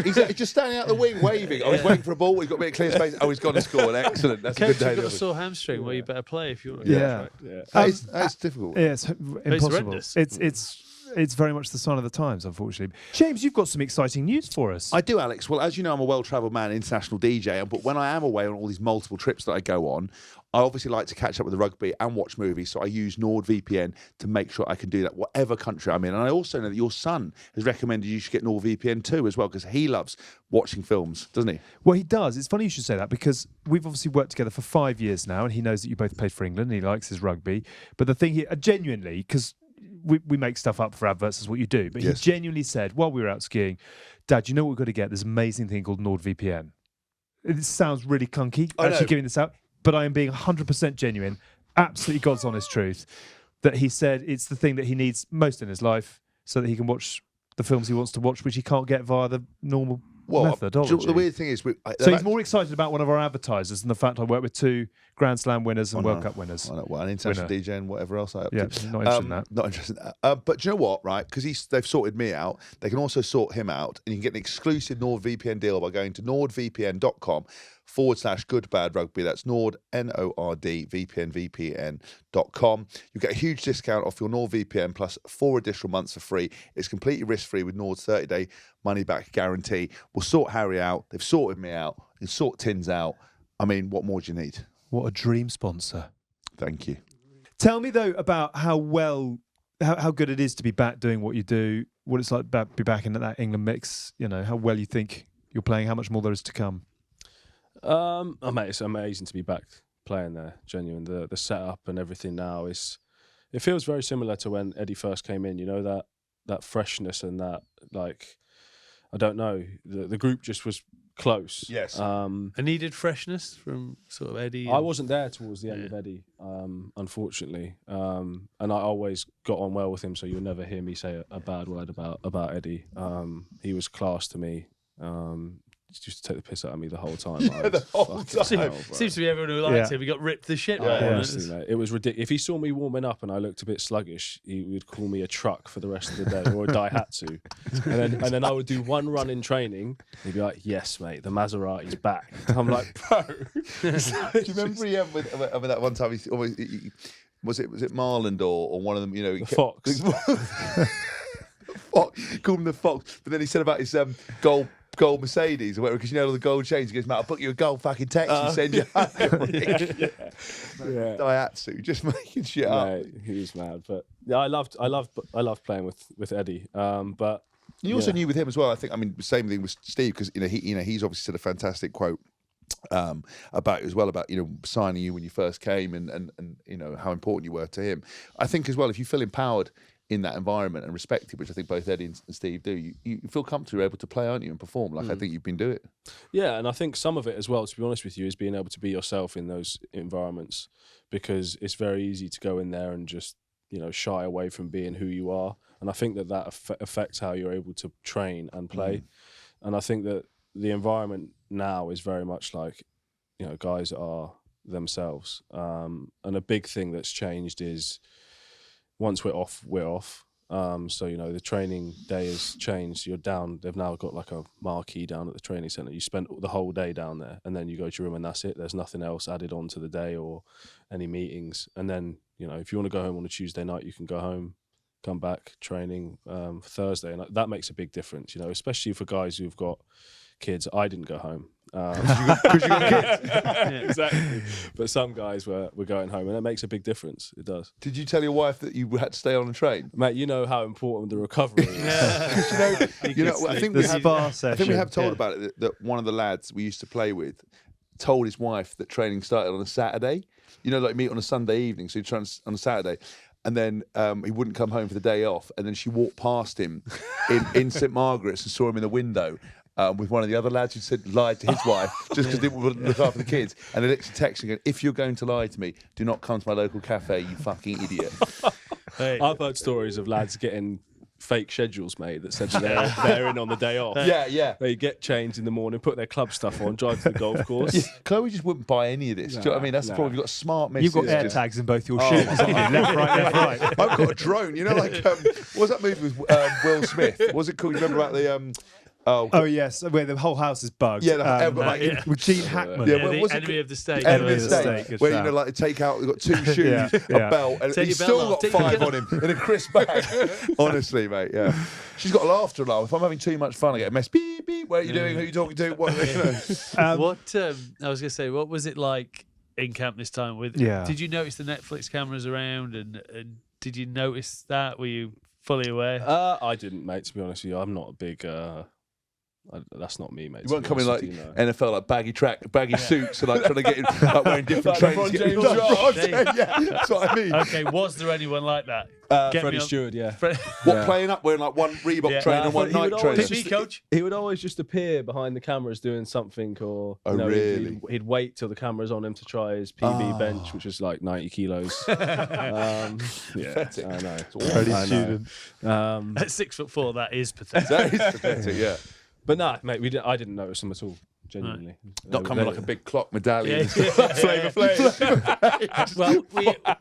He's just standing out the wing waving. He's waiting for a ball. He's got a bit of clear space. He's gone to score. Excellent. That's Coach, a good day. you've got a sore hamstring where you better play if you want to Yeah. get That's difficult. Yeah, it's impossible. horrendous. It's very much the sign of the times, unfortunately. James, you've got some exciting news for us. I do, Alex. Well, as you know, I'm a well-travelled man, international DJ, but when I am away on all these multiple trips that I go on, I obviously like to catch up with the rugby and watch movies, so I use NordVPN to make sure I can do that whatever country I'm in. And I also know that your son has recommended you should get NordVPN too as well, because he loves watching films, doesn't he? Well, he does. It's funny you should say that, because we've obviously worked together for 5 years now, and he knows that you both played for England, and he likes his rugby. But the thing here, genuinely, because we make stuff up for adverts, is what you do. But Yes. he genuinely said, while we were out skiing, Dad, you know what we've got to get? This amazing thing called NordVPN. It sounds really clunky, I actually know. giving this out, but I am being 100% genuine, absolutely God's honest truth, that he said it's the thing that he needs most in his life so that he can watch the films he wants to watch, which he can't get via the normal methodology. The weird thing is, So he's more excited about one of our advertisers than the fact I work with 2 Grand Slam winners and World Cup winners. an international DJ and whatever else I up Yeah, to. not interested in that. Not interested in that. But do you know what, right? Because they've sorted me out, they can also sort him out, and you can get an exclusive NordVPN deal by going to nordvpn.com/goodbadrugby. That's Nord, NORD, VPN.com. You get a huge discount off your NordVPN plus 4 additional months for free. It's completely risk-free with Nord's 30-day money-back guarantee. We'll sort Harry out. They've sorted me out. You can sort Tinds out. I mean, what more do you need? What a dream sponsor. Thank you. Tell me, though, about how good it is to be back doing what you do, what it's like to be back in that England mix, how well you think you're playing, how much more there is to come. Mate, it's amazing to be back playing there, genuine. The setup and everything now it feels very similar to when Eddie first came in, that freshness and that, like, I don't know, the group just was close. Yes. A needed freshness from sort of Eddie. I wasn't there towards the end of Eddie, unfortunately, and I always got on well with him, so you'll never hear me say a bad word about Eddie. He was class to me. Used to take the piss out of me the whole time. The whole time. Seems to be everyone who liked him. He got ripped the shit right. Honestly, mate, it was ridiculous. If he saw me warming up and I looked a bit sluggish, he would call me a truck for the rest of the day, or a Daihatsu. and then I would do one run in training. He'd be like, "Yes, mate, the Maserati's back." I'm like, "Bro." Do you remember with that one time? Was it Marland or one of them? The Fox. Fox. Called him the Fox. But then he said about his gold Mercedes or whatever, because all the gold chains. He goes, "Mate, I'll book you a gold fucking taxi, send you home." Daihatsu, just making shit up. He was mad, but yeah, I loved playing with Eddie. But you also knew with him as well. I think. I mean, same thing with Steve, because he's obviously said a fantastic quote about it as well, about signing you when you first came and how important you were to him. I think as well, if you feel empowered in that environment and respected, which I think both Eddie and Steve do, you feel comfortable, you're able to play, aren't you, and perform like I think you've been doing. Yeah, and I think some of it as well, to be honest with you, is being able to be yourself in those environments, because it's very easy to go in there and just shy away from being who you are. And I think that affects how you're able to train and play. And I think that the environment now is very much like, guys are themselves. And a big thing that's changed is once we're off, we're off. So, the training day has changed. You're down. They've now got like a marquee down at the training centre. You spend the whole day down there and then you go to your room and that's it. There's nothing else added on to the day or any meetings. And then, if you want to go home on a Tuesday night, you can go home, come back, training for Thursday. And that makes a big difference, especially for guys who've got kids. I didn't go home. Because you got kids. Yeah, exactly. But some guys were going home, and that makes a big difference. It does. Did you tell your wife that you had to stay on the train? Mate, you know how important the recovery is. I think we have told about it that one of the lads we used to play with told his wife that training started on a Saturday. Like meet on a Sunday evening, so he'd train on a Saturday. And then he wouldn't come home for the day off. And then she walked past him in St Margaret's and saw him in the window with one of the other lads who lied to his wife just because they wouldn't look after the kids. And they literally texting going, if you're going to lie to me, do not come to my local cafe, you fucking idiot. Hey. I've heard stories of lads getting fake schedules made that said they're in on the day off. Yeah. They get changed in the morning, put their club stuff on, drive to the golf course. Yeah. Chloe just wouldn't buy any of this. Do you know what I mean? That's the problem. You've got smart misses. You've got air tags in both your shoes. Left, right. I've got a drone. What was that movie with Will Smith? What was it called? You remember about the... Oh yes, where the whole house is bugged. Yeah, with Gene Hackman. Yeah, Enemy, what's it enemy of the state. Enemy of the state. Where they take out, they've got 2 shoes, a belt, and he's still got 5 on him in a crisp bag. Honestly, mate, yeah. She's got a laughter alarm. If I'm having too much fun, I get a mess. Beep beep. What are you doing? Who are you talking to? What? I was going to say, what was it like in camp this time? Did you notice the Netflix cameras around, and did you notice that? Were you fully aware? I didn't, mate. To be honest with you, I'm not a big. That's not me, mate. You weren't coming like NFL, like baggy suits, and like trying to get in, like wearing different trainers. Yeah, that's what I mean. Okay, was there anyone like that? Freddie Stewart, yeah. Playing up wearing like one Reebok trainer and one Nike trainer? Pick me, coach. He would always just appear behind the cameras doing something, or really? He'd wait till the camera's on him to try his PB bench, which was like 90 kilos. Pathetic. I know. Freddie Stewart. At 6'4", that is pathetic. That is pathetic, yeah. But nah, mate, I didn't notice them at all. Genuinely, not coming like a big clock medallion. Flavor Flav. Well,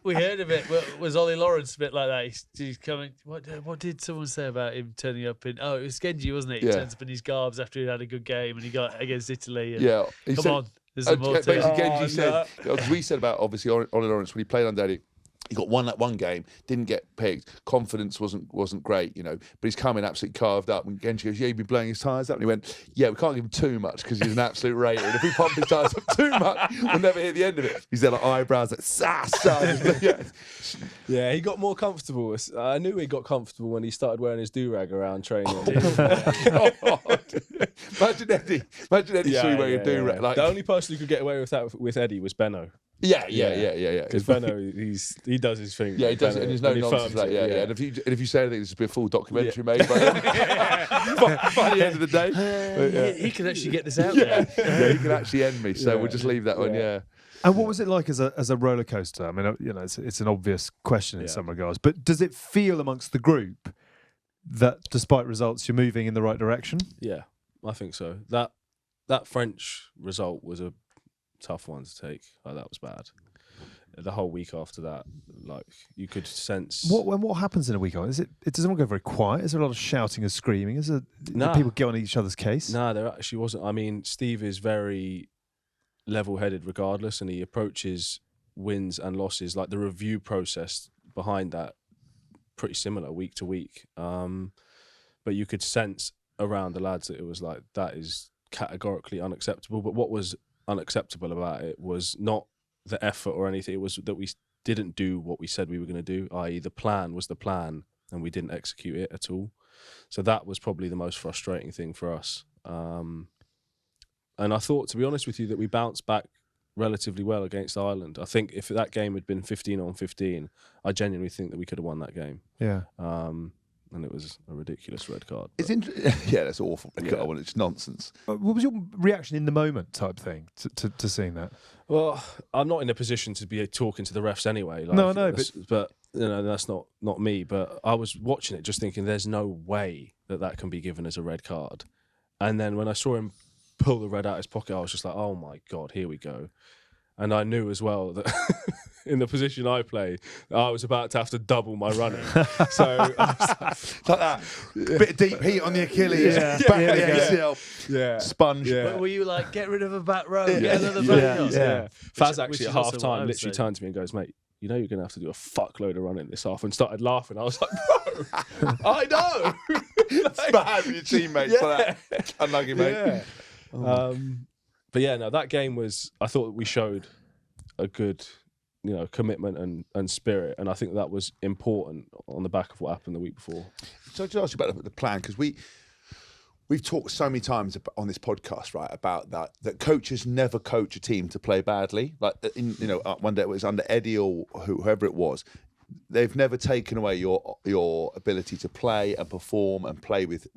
we heard of it. Was Ollie Lawrence a bit like that? He's coming. What did someone say about him turning up in? Oh, it was Genji, wasn't it? He turns up in his garbs after he'd had a good game and he got against Italy. And yeah, come on, there's some more to it. Basically, Genji said, because we said about obviously Ollie Lawrence when he played under Eddie. He got one game, didn't get picked. Confidence wasn't great, but he's coming absolutely carved up. And Genji goes, you've been blowing his tyres up. And he went, yeah, we can't give him too much because he's an absolute rater. And if we pump his tyres up too much, we'll never hear the end of it. He's there like eyebrows like, Yeah, he got more comfortable. I knew he got comfortable when he started wearing his do-rag around training. Imagine Eddie saw you wearing a do-rag. Like, the only person who could get away with that with Eddie was Benno. Yeah. Because Benno, he does his thing. Yeah, he does it, and there's no nonsense for that. Yeah. And if you say anything, this will be a full documentary made by him. By the end of the day, he can actually get this out there. Yeah, he can actually end me. So we'll just leave that one. Yeah. And what was it like as a roller coaster? I mean, it's an obvious question in some regards, but does it feel amongst the group that, despite results, you're moving in the right direction? Yeah, I think so. That French result was a tough one to take. Like, that was bad. The whole week after that, like, you could sense what happens in a week after? It doesn't all go very quiet. Is there a lot of shouting and screaming? Do people get on each other's case? No, there actually wasn't. I mean, Steve is very level-headed regardless, and he approaches wins and losses, like the review process behind that, pretty similar week to week. But you could sense around the lads that it was like, that is categorically unacceptable. But what was unacceptable about it was not the effort or anything. It was that we didn't do what we said we were going to do, i.e. the plan was the plan and we didn't execute it at all. So that was probably the most frustrating thing for us. And I thought, to be honest with you, that we bounced back relatively well against Ireland. I think if that game had been 15-on-15, I genuinely think that we could have won that game. Yeah. And it was a ridiculous red card. Yeah, that's awful. It's nonsense. What was your reaction in the moment type thing to seeing that? Well, I'm not in a position to be talking to the refs anyway. Like, no, but that's not me, but I was watching it just thinking there's no way that can be given as a red card. And then when I saw him pull the red out of his pocket, I was just like, oh my God, here we go. And I knew as well that in the position I play, I was about to have to double my running. So I was like that. Bit of deep heat on the Achilles, back of the ACL, sponge. Yeah. Were you like, get rid of a back row, get another back row? Yeah. Faz actually at half time literally turned to me and goes, mate, you know you're going to have to do a fuckload of running this half, and started laughing. I was like, bro, I know. It's bad with your teammates for that. Unlucky, mate. Yeah. But yeah, no, that game was, I thought we showed a good, commitment and spirit. And I think that was important on the back of what happened the week before. So I just ask you about the plan, because we've talked so many times on this podcast, right, about that coaches never coach a team to play badly. Like, one day it was under Eddie or whoever it was. They've never taken away your ability to play and perform and play with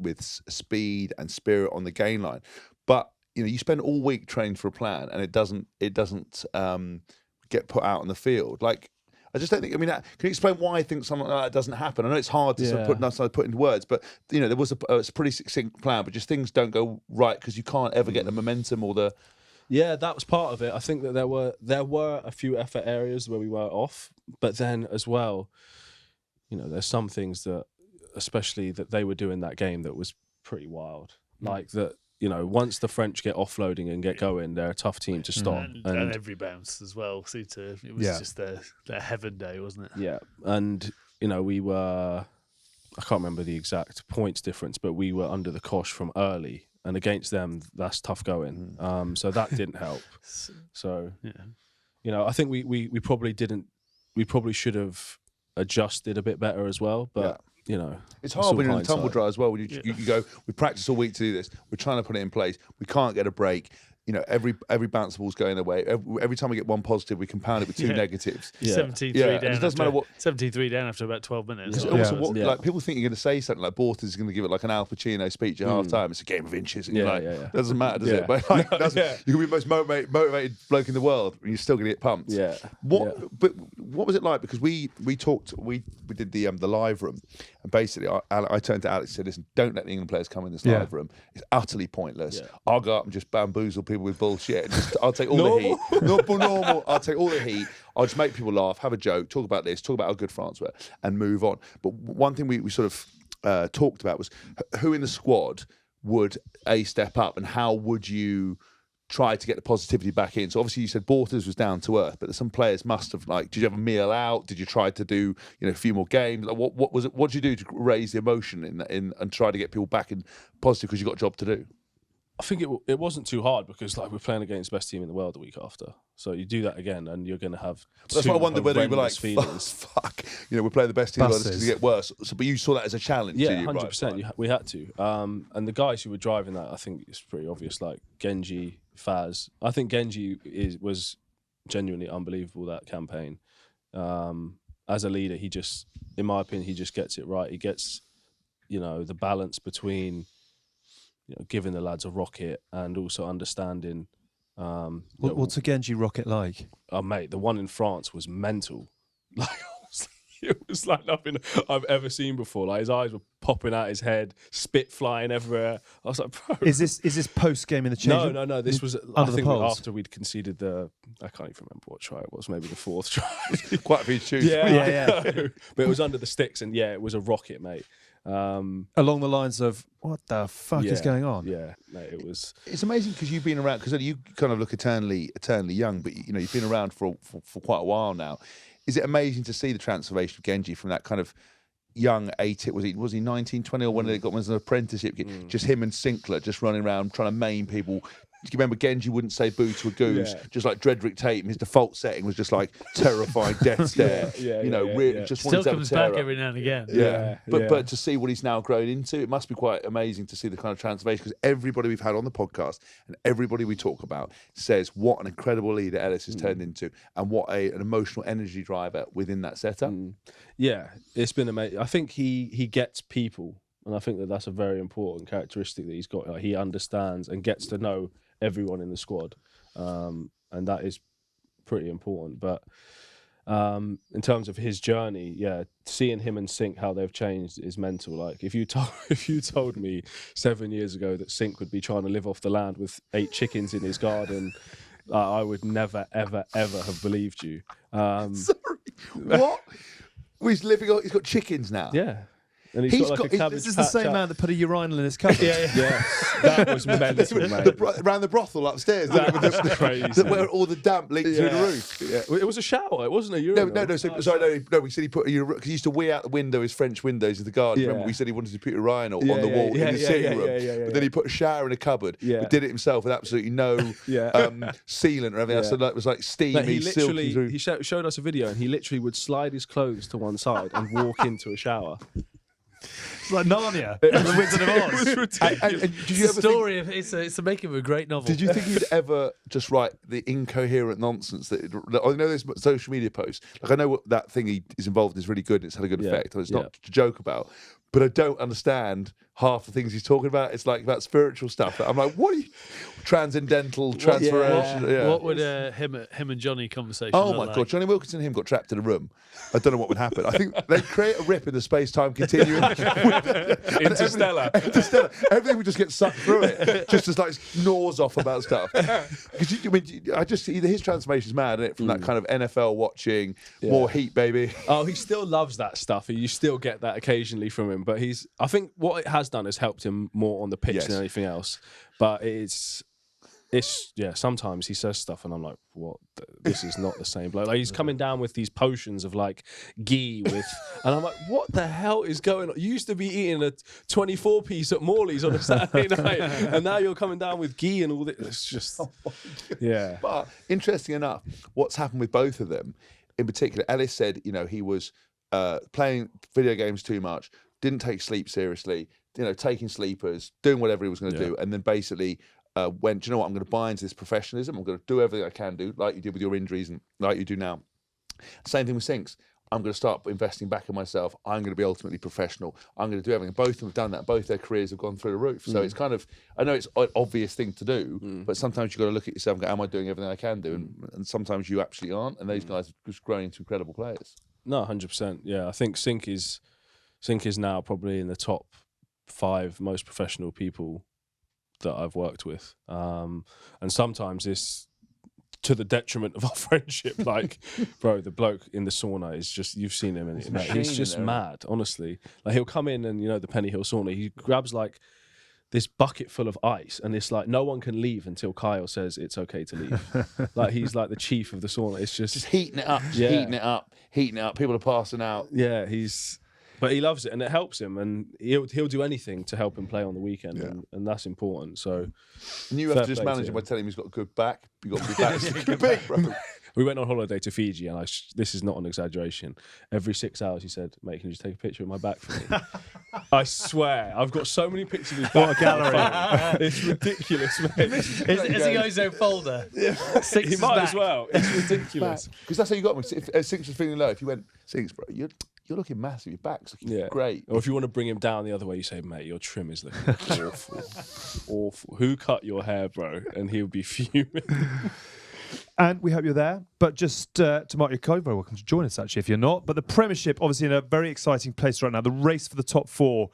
speed and spirit on the gain line. But you spend all week training for a plan, and it doesn't get put out on the field. Like, I just don't think. I mean, can you explain why I think something like that doesn't happen? I know it's hard to sort of put into words, but there was it's a pretty succinct plan, but just things don't go right because you can't ever get the momentum or the. Yeah, that was part of it. I think that there were a few effort areas where we were off, but then as well, there's some things that, especially that they were doing that game, that was pretty wild. Like that. Once the French get offloading and get going, they're a tough team to stop. And every bounce as well. It was just their heaven day, wasn't it? Yeah. And, we were, I can't remember the exact points difference, but we were under the cosh from early. And against them, that's tough going. So that didn't help. So, I think we probably should have adjusted a bit better as well. But, it's hard when you're in the tumble dry as well. When you go, we practice all week to do this. We're trying to put it in place. We can't get a break. Every bounce ball's going away. Every time we get one positive, we compound it with two negatives. 17-3 down. It doesn't matter what. 17-3 down after about 12 minutes. Like, people think you're going to say something like Borthers is going to give it like an Al Pacino speech at half time. It's a game of inches. And doesn't matter, does it? But you can be the most motivated bloke in the world, and you're still going to get pumped. Yeah. But what was it like? Because we talked. We did the live room, and basically I turned to Alex and said, "Listen, don't let the England players come in this live room. It's utterly pointless. I'll go up and just bamboozle people with bullshit. I'll take all the heat. Normal. I'll take all the heat. I'll just make people laugh, have a joke, talk about this, talk about how good France were, and move on." But one thing we sort of talked about was who in the squad would step up, and how would you try to get the positivity back in? So obviously you said Borthers was down to earth, but some players must have, like, did you have a meal out? Did you try to do a few more games? Like, what was it? What did you do to raise the emotion in and try to get people back in positive, because you got a job to do? I think it wasn't too hard, because we're playing against the best team in the world the week after. So you do that again, and you're going to have. That's why I wondered whether you were like, feelings. fuck, we're playing the best team in the world. It's going to get worse. So, but you saw that as a challenge. Yeah, 100%. Right. We had to. And the guys who were driving that, I think it's pretty obvious. Like Genji, Faz. I think Genji was genuinely unbelievable that campaign. As a leader, he just, in my opinion, he just gets it right. He gets, the balance between. Giving the lads a rocket and also understanding. What's a Genji rocket like? Oh, mate, the one in France was mental. It was like nothing I've ever seen before. Like, his eyes were popping out his head, spit flying everywhere. I was like, bro. Is this post game in the change? No. This was after we'd conceded I can't even remember what try it was. Maybe the fourth try. Quite a few shoots. Yeah. But it was under the sticks, and it was a rocket, mate. Along the lines of, what the fuck is going on? Yeah, mate, it was. It's amazing because you've been around, because you kind of look eternally young, but you've been around for quite a while now. Is it amazing to see the transformation of Genji from that kind of young 18, was he 19, 20, or when they got him as an apprenticeship, just him and Sinkler just running around trying to maim people. Do you remember Genji wouldn't say boo to a goose, just like Dredrick Tate? His default setting was just like terrified death stare. Just still wanted to comes back every now and again. But to see what he's now grown into, it must be quite amazing to see the kind of transformation, because everybody we've had on the podcast and everybody we talk about says what an incredible leader Ellis has turned into, and what an emotional energy driver within that setup. Yeah, it's been amazing. I think he gets people, and I think that's a very important characteristic that he's got. Like, he understands and gets to know everyone in the squad, and that is pretty important. But in terms of his journey, yeah, seeing him and Sink, how they've changed is mental. Like if you told me 7 years ago that Sink would be trying to live off the land with 8 chickens in his garden, I would never, ever, ever have believed you. Sorry, what? Well, he's got chickens now. Yeah. And he's got like a cabbage This is the same man that put a urinal in his cupboard. Yes, that was mental, mate. Around the brothel upstairs. That was crazy. Where all the damp leaked through the roof. Yeah. It was a shower. It wasn't a urinal. No. We said he put because he used to wee out the window, his French windows of the garden. Yeah. Remember, we said he wanted to put a urinal on the wall in the sitting room. But then he put a shower in a cupboard. Yeah. But did it himself with absolutely no sealant or anything else. So it was like steamy, silky. He showed us a video, and he literally would slide his clothes to one side and walk into a shower. It's like Narnia, the Wizard of Oz. It was ridiculous. And did you ever story of it's the making of a great novel. Did you think he'd ever just write the incoherent nonsense that I know there's social media posts. Like I know what that thing he is involved in is really good and it's had a good effect. It's not to joke about. But I don't understand half the things he's talking about. It's like about spiritual stuff. I'm like, what are you? Transcendental, transferential. What would him and Johnny conversation? Oh my God, Johnny Wilkinson and him got trapped in a room. I don't know what would happen. I think they'd create a rip in the space-time continuum. Interstellar. Everything would just get sucked through it, just as like gnaws off about stuff. Because I just see his transformation's mad, isn't it? From that kind of NFL watching, more heat, baby. Oh, he still loves that stuff. You still get that occasionally from him, but I think what it has done is helped him more on the pitch than anything else. But it's sometimes he says stuff and I'm like, what? This is not the same bloke. Like he's coming down with these potions of like ghee with, and I'm like, what the hell is going on? You used to be eating a 24-piece at Morley's on a Saturday night, and now you're coming down with ghee and all this. It's just, But interesting enough, what's happened with both of them, in particular, Ellis said, he was playing video games too much, didn't take sleep seriously, taking sleepers, doing whatever he was going to do, and then basically went, do you know what, I'm going to buy into this professionalism, I'm going to do everything I can do, like you did with your injuries and like you do now. Same thing with Sinks. I'm going to start investing back in myself. I'm going to be ultimately professional. I'm going to do everything. Both of them have done that. Both their careers have gone through the roof. So it's kind of, I know it's an obvious thing to do, but sometimes you've got to look at yourself and go, am I doing everything I can do? And sometimes you absolutely aren't. And those guys have just grown into incredible players. No, 100%. Yeah, I think Sink is now probably in the top 5 most professional people that I've worked with, and sometimes it's to the detriment of our friendship. Like, bro, the bloke in the sauna is just, you've seen him, and he's just mad. Honestly, like he'll come in and the Penny Hill sauna, he grabs like this bucket full of ice, and it's like no one can leave until Kyle says it's okay to leave. Like he's like the chief of the sauna. It's just heating it up, heating it up. People are passing out. Yeah, but he loves it, and it helps him, and he'll do anything to help him play on the weekend, and that's important. So, and you have to just manage him by telling him he's got a good back. You got to be back. Big, bro. We went on holiday to Fiji, and this is not an exaggeration. Every 6 hours, he said, "Mate, can you just take a picture of my back for me?" I swear, I've got so many pictures of his back. What a gallery! It's ridiculous, man. Has he got his own folder? He might as well. It's ridiculous. Because that's how you got me. If Sinks was feeling low, if you went, Sinks, bro, you're looking massive. Your back's looking great. Or if you want to bring him down the other way, you say, mate, your trim is looking awful. Who cut your hair, bro? And he'll be fuming. And we hope you're there. But just to mark your code, very welcome to join us, actually, if you're not. But the Premiership, obviously, in a very exciting place right now. The race for the top 4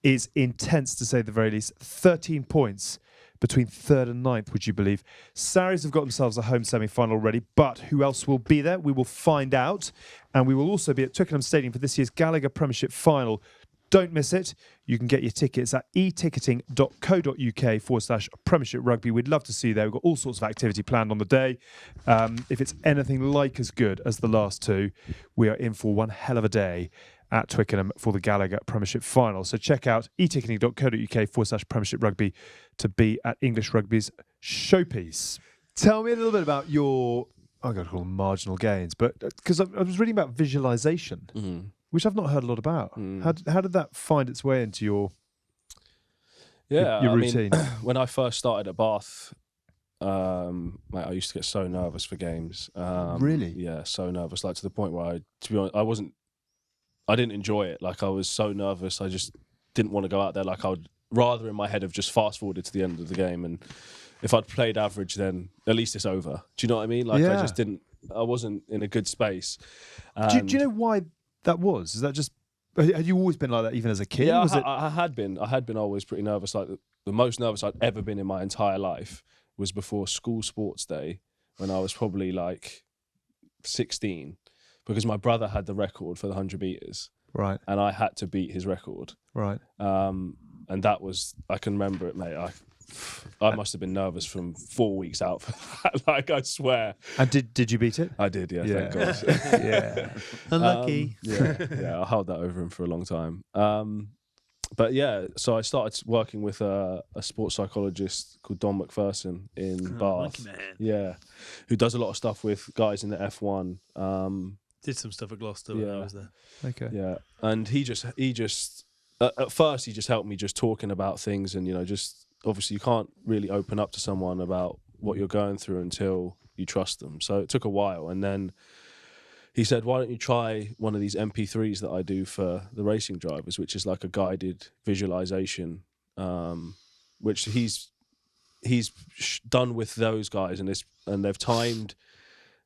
is intense, to say the very least. 13 points between 3rd and 9th, would you believe? Sarries have got themselves a home semi-final already, but who else will be there? We will find out. And we will also be at Twickenham Stadium for this year's Gallagher Premiership Final. Don't miss it. You can get your tickets at eticketing.co.uk/Premiership Rugby. We'd love to see you there. We've got all sorts of activity planned on the day. If it's anything like as good as the last 2, we are in for one hell of a day at Twickenham for the Gallagher Premiership Final. So check out eticketing.co.uk/Premiership Rugby to be at English Rugby's showpiece. Tell me a little bit about your, I've got to call them marginal gains, but because I was reading about visualization, which I've not heard a lot about. How did that find its way into your routine? When I first started at Bath, I used to get so nervous for games. Really? Yeah, so nervous. Like to the point where to be honest, I didn't enjoy it. Like I was so nervous, I just didn't want to go out there. Like I would rather in my head have just fast forwarded to the end of the game, and if I'd played average, then at least it's over. Do you know what I mean? Like I just didn't in a good space. Do you know why that was? Is that just, had you always been like that even as a kid? Yeah, Was I had been always pretty nervous. Like the most nervous I'd ever been in my entire life was before school sports day, when I was probably like 16, because my brother had the record for the 100 meters. Right. And I had to beat his record. Right. And that was, I can remember it, mate. I must have been nervous from 4 weeks out for that. Like, I swear. And did you beat it? I did, yeah. Thank God. Yeah. Unlucky. Yeah, I held that over him for a long time. But yeah, so I started working with a sports psychologist called Don McPherson in Bath. Lucky man. Yeah, who does a lot of stuff with guys in the F1. Did some stuff at Gloucester when I was there. Okay. Yeah, and he just at first he just helped me just talking about things, and just obviously you can't really open up to someone about what you're going through until you trust them. So it took a while, and then he said, "Why don't you try one of these MP3s that I do for the racing drivers, which is like a guided visualization, which he's done with those guys, and they've timed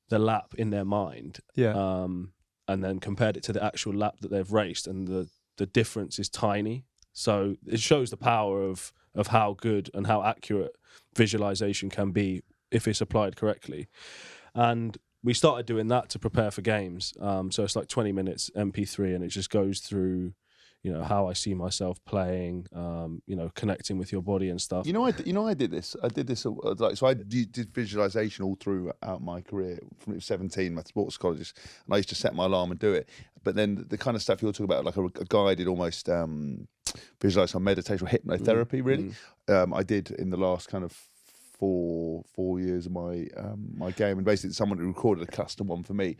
the lap in their mind, and then compared it to the actual lap that they've raced, and the difference is tiny. So it shows the power of how good and how accurate visualization can be if it's applied correctly." And we started doing that to prepare for games. So it's like 20 minutes MP3, and it just goes through, how I see myself playing, connecting with your body and stuff. I did this. So I did visualization all throughout my career. From 17, my sports psychologist, and I used to set my alarm and do it. But then the kind of stuff you're talking about, like a guided almost visualization on meditation or hypnotherapy, really. I did in the last kind of four years of my game, and basically someone who recorded a custom one for me,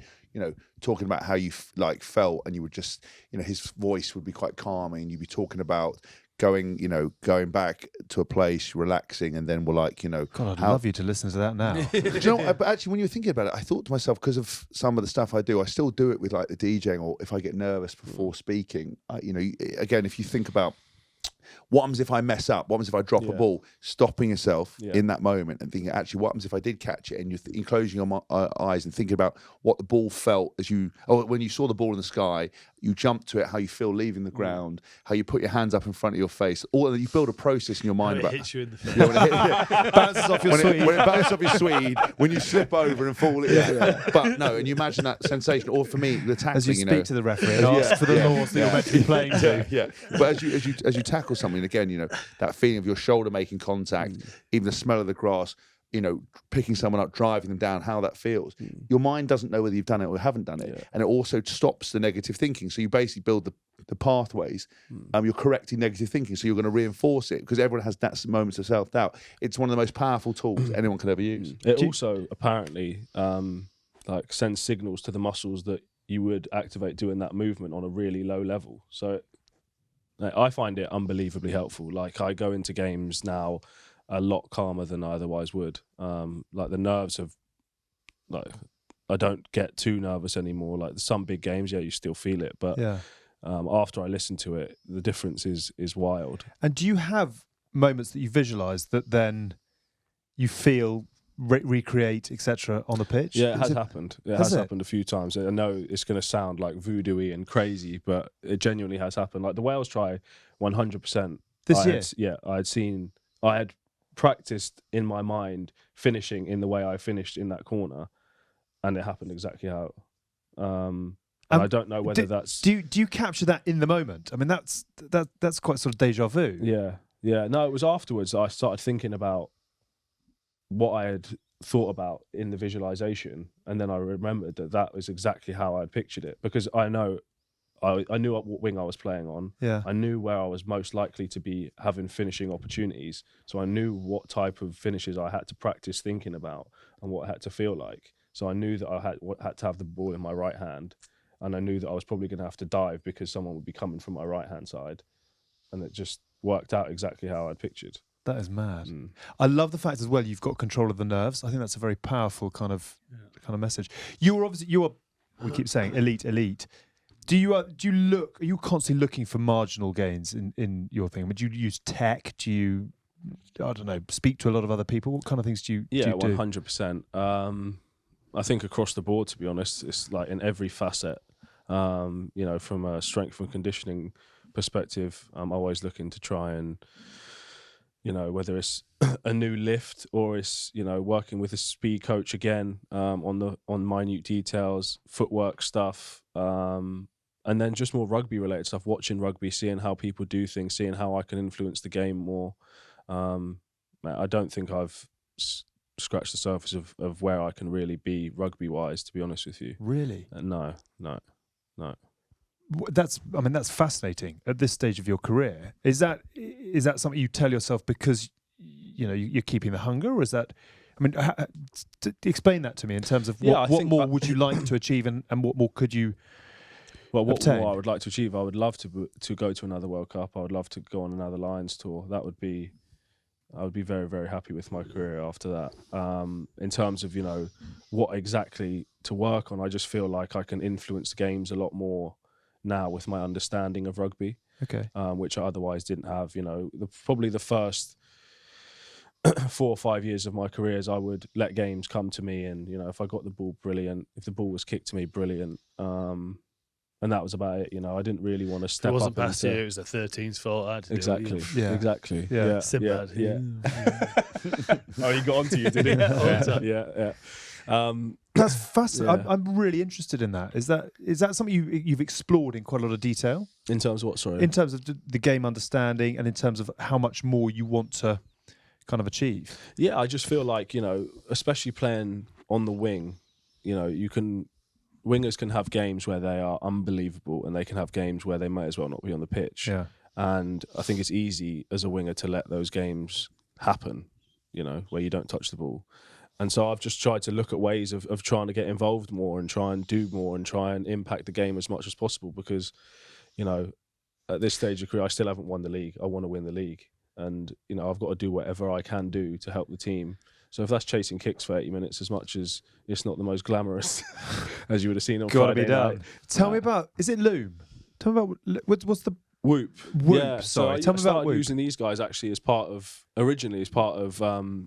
talking about how you felt, and you would just, his voice would be quite calming, and you'd be talking about going back to a place, relaxing, and then we're like, God, I'd love you to listen to that now. But actually, when you were thinking about it, I thought to myself, because of some of the stuff I do, I still do it with like the DJing, or if I get nervous before speaking, again, if you think about what happens if I mess up? What happens if I drop a ball? Stopping yourself in that moment and thinking, actually, what happens if I did catch it? And you're closing your eyes and thinking about what the ball felt when you saw the ball in the sky, you jumped to it, how you feel leaving the ground, how you put your hands up in front of your face. All you build a process in your mind about. It hits you in the face. Bounces off your Swede. When it bounces off your Swede, when you slip over and fall. But no, and you imagine that sensation. Or for me, the tackling. As you speak to the referee and ask for the laws that you're meant to be playing to. Yeah. But as you tackle something, again, that feeling of your shoulder making contact, even the smell of the grass, picking someone up, driving them down, how that feels. Your mind doesn't know whether you've done it or haven't done it. And it also stops the negative thinking. So you basically build the pathways. You're correcting negative thinking. So you're going to reinforce it, because everyone has that moments of self-doubt. It's one of the most powerful tools anyone could ever use. It also apparently sends signals to the muscles that you would activate doing that movement on a really low level. So I find it unbelievably helpful. Like, I go into games now a lot calmer than I otherwise would. Like, the nerves have, I don't get too nervous anymore. Like, some big games, you still feel it, but after I listen to it, the difference is wild. And do you have moments that you visualize that then you feel recreate, etc., on the pitch? Yeah, it has happened. It has happened a few times. I know it's going to sound like voodoo-y and crazy, but it genuinely has happened. Like the Wales try, 100%. This year? I had practiced in my mind finishing in the way I finished in that corner, and it happened exactly how. And I don't know whether that's. Do you capture that in the moment? I mean, that's quite sort of deja vu. Yeah. No, it was afterwards I started thinking about what I had thought about in the visualization, and then I remembered that was exactly how I'd pictured it, because I knew what wing I was playing on. Yeah. I knew where I was most likely to be having finishing opportunities, so I knew what type of finishes I had to practice thinking about and what it had to feel like. So I knew that I had to have the ball in my right hand, and I knew that I was probably going to have to dive because someone would be coming from my right hand side, and it just worked out exactly how I'd pictured. That is mad. I love the fact as well you've got control of the nerves. I think that's a very powerful kind of message. You were we keep saying elite. Do you look? Are you constantly looking for marginal gains in your thing? I mean, do you use tech? Do you, I don't know, speak to a lot of other people? What kind of things do you do? 100%. I think across the board, to be honest, it's like in every facet. You know, from a strength and conditioning perspective, I'm always looking to try and, you know, whether it's a new lift or it's, you know, working with a speed coach again, on minute details, footwork stuff, and then just more rugby related stuff, watching rugby, seeing how people do things, seeing how I can influence the game more. I don't think I've scratched the surface of where I can really be rugby wise, to be honest with you. Really? No. That's fascinating at this stage of your career. Is that something you tell yourself because you know you're keeping the hunger, or is that? I mean, explain that to me in terms of what more would you like to achieve, and what more could you? Well, what obtain? more I would like to achieve, I would love to go to another World Cup. I would love to go on another Lions tour. I would be very, very happy with my career after that. In terms of, you know, what exactly to work on, I just feel like I can influence the games a lot more now with my understanding of rugby, which I otherwise didn't have. You know, probably the first 4 or 5 years of my career is I would let games come to me, and, you know, if I got the ball, brilliant. If the ball was kicked to me, brilliant. And that was about it. You know, I didn't really want to step up. It wasn't past you, it was the 13's fault. I had to exactly. do it. Exactly. Yeah. Sinbad. Yeah. Oh, he got onto you, did he? Yeah. That's fascinating. Yeah. I'm really interested in that. Is that something you've explored in quite a lot of detail? In terms of what? Sorry. In terms of the game understanding, and in terms of how much more you want to kind of achieve. Yeah, I just feel like, you know, especially playing on the wing, you know, wingers can have games where they are unbelievable, and they can have games where they might as well not be on the pitch. Yeah. And I think it's easy as a winger to let those games happen, you know, where you don't touch the ball. And so I've just tried to look at ways of trying to get involved more and try and do more and try and impact the game as much as possible, because, you know, at this stage of career, I still haven't won the league. I want to win the league. And, you know, I've got to do whatever I can do to help the team. So if that's chasing kicks for 80 minutes, as much as it's not the most glamorous, as you would have seen on Friday night. Tell me about, is it Loom? Tell me about, what's the... Whoop. Yeah, sorry. Tell I me started about Whoop. using these guys actually originally as part of